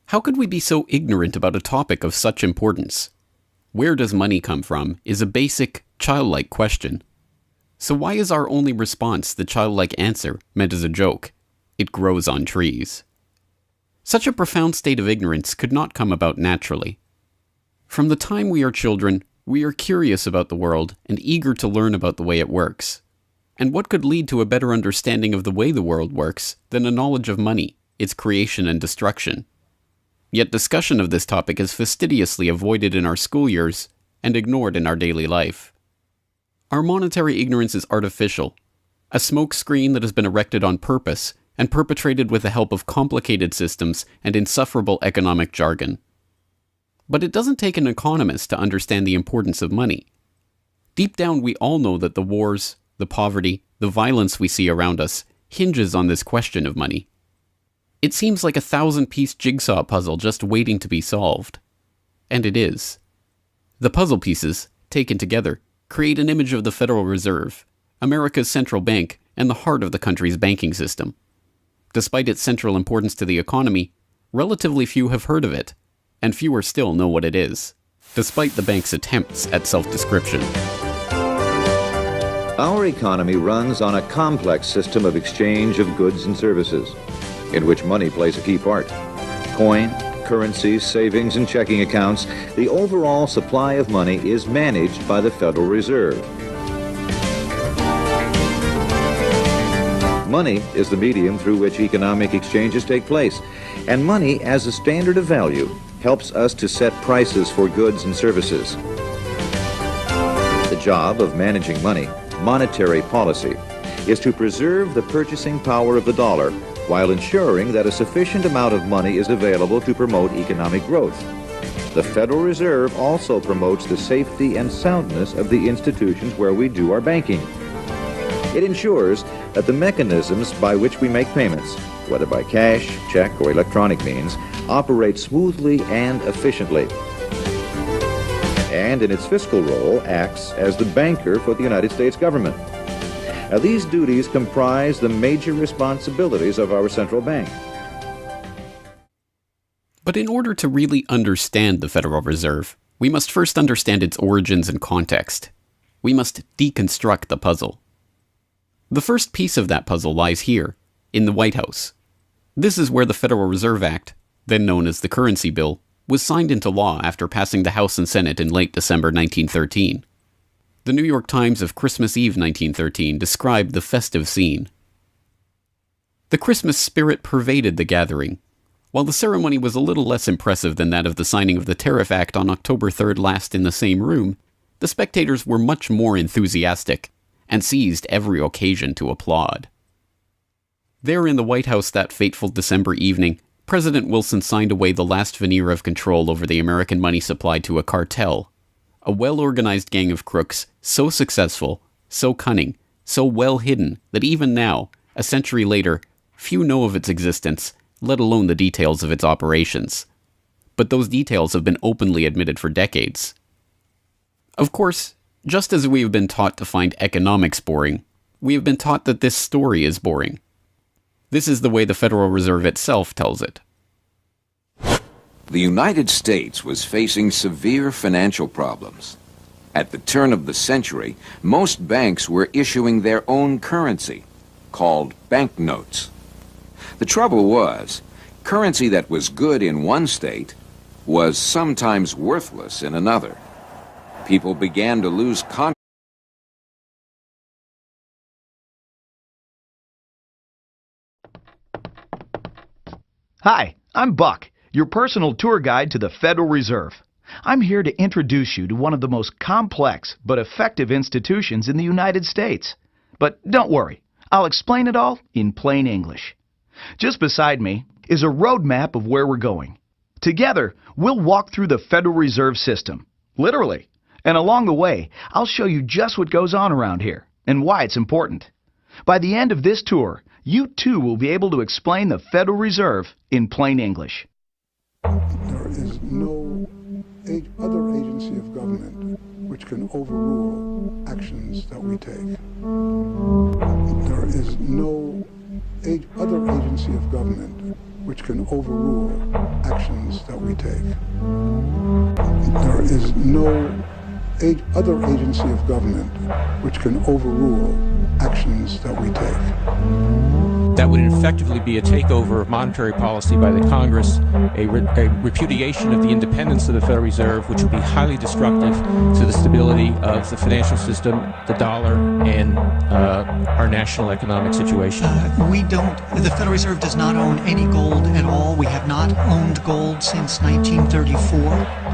How could we be so ignorant about a topic of such importance? Where does money come from is a basic, childlike question. So why is our only response the childlike answer meant as a joke? It grows on trees. Such a profound state of ignorance could not come about naturally. From the time we are children, we are curious about the world and eager to learn about the way it works. And what could lead to a better understanding of the way the world works than a knowledge of money, its creation and destruction? Yet discussion of this topic is fastidiously avoided in our school years and ignored in our daily life. Our monetary ignorance is artificial, a smoke screen that has been erected on purpose and perpetrated with the help of complicated systems and insufferable economic jargon. But it doesn't take an economist to understand the importance of money. Deep down, we all know that the wars, the poverty, the violence we see around us hinges on this question of money. It seems like a 1,000-piece jigsaw puzzle just waiting to be solved. And it is. The puzzle pieces, taken together, create an image of the Federal Reserve, America's central bank, and the heart of the country's banking system. Despite its central importance to the economy, relatively few have heard of it, and fewer still know what it is, despite the bank's attempts at self-description. Our economy runs on a complex system of exchange of goods and services, in which money plays a key part. Coin, currencies, savings, and checking accounts, the overall supply of money is managed by the Federal Reserve. Money is the medium through which economic exchanges take place, and money as a standard of value helps us to set prices for goods and services. The job of managing money, monetary policy, is to preserve the purchasing power of the dollar while ensuring that a sufficient amount of money is available to promote economic growth. The Federal Reserve also promotes the safety and soundness of the institutions where we do our banking. It ensures that the mechanisms by which we make payments, whether by cash, check, or electronic means, operate smoothly and efficiently. And in its fiscal role, acts as the banker for the United States government. These duties comprise the major responsibilities of our central bank. But in order to really understand the Federal Reserve, we must first understand its origins and context. We must deconstruct the puzzle. The first piece of that puzzle lies here, in the White House. This is where the Federal Reserve Act, then known as the Currency Bill, was signed into law after passing the House and Senate in late December 1913. The New York Times of Christmas Eve 1913 described the festive scene. The Christmas spirit pervaded the gathering. While the ceremony was a little less impressive than that of the signing of the Tariff Act on October 3rd last in the same room, the spectators were much more enthusiastic and seized every occasion to applaud. There in the White House that fateful December evening, President Wilson signed away the last veneer of control over the American money supply to a cartel, a well-organized gang of crooks so successful, so cunning, so well hidden that even now, a century later, few know of its existence, let alone the details of its operations. But those details have been openly admitted for decades. Of course, just as we have been taught to find economics boring, we have been taught that this story is boring. This is the way the Federal Reserve itself tells it. The United States was facing severe financial problems. At the turn of the century, most banks were issuing their own currency, called banknotes. The trouble was, currency that was good in one state was sometimes worthless in another. People began to lose confidence. Hi, I'm Buck, your personal tour guide to the Federal Reserve. I'm here to introduce you to one of the most complex but effective institutions in the United States. But don't worry, I'll explain it all in plain English. Just beside me is a road map of where we're going. Together, we'll walk through the Federal Reserve System, literally. And along the way, I'll show you just what goes on around here and why it's important. By the end of this tour, you too will be able to explain the Federal Reserve in plain English. There is no other agency of government which can overrule actions that we take. There is no other agency of government which can overrule actions that we take. There is no other agency of government which can overrule actions that we take. That would effectively be a takeover of monetary policy by the Congress, a repudiation of the independence of the Federal Reserve, which would be highly destructive to the stability of the financial system, the dollar, and our national economic situation. The Federal Reserve does not own any gold at all. We have not owned gold since 1934.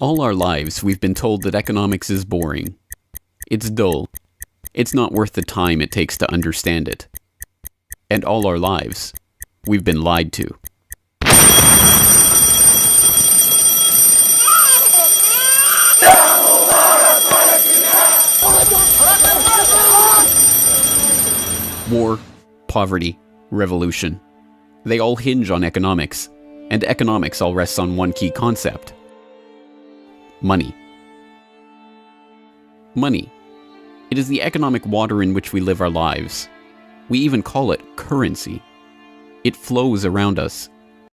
All our lives, we've been told that economics is boring. It's dull. It's not worth the time it takes to understand it. And all our lives, we've been lied to. War, poverty, revolution. They all hinge on economics, and economics all rests on one key concept. Money. Money. It is the economic water in which we live our lives. We even call it currency. It flows around us,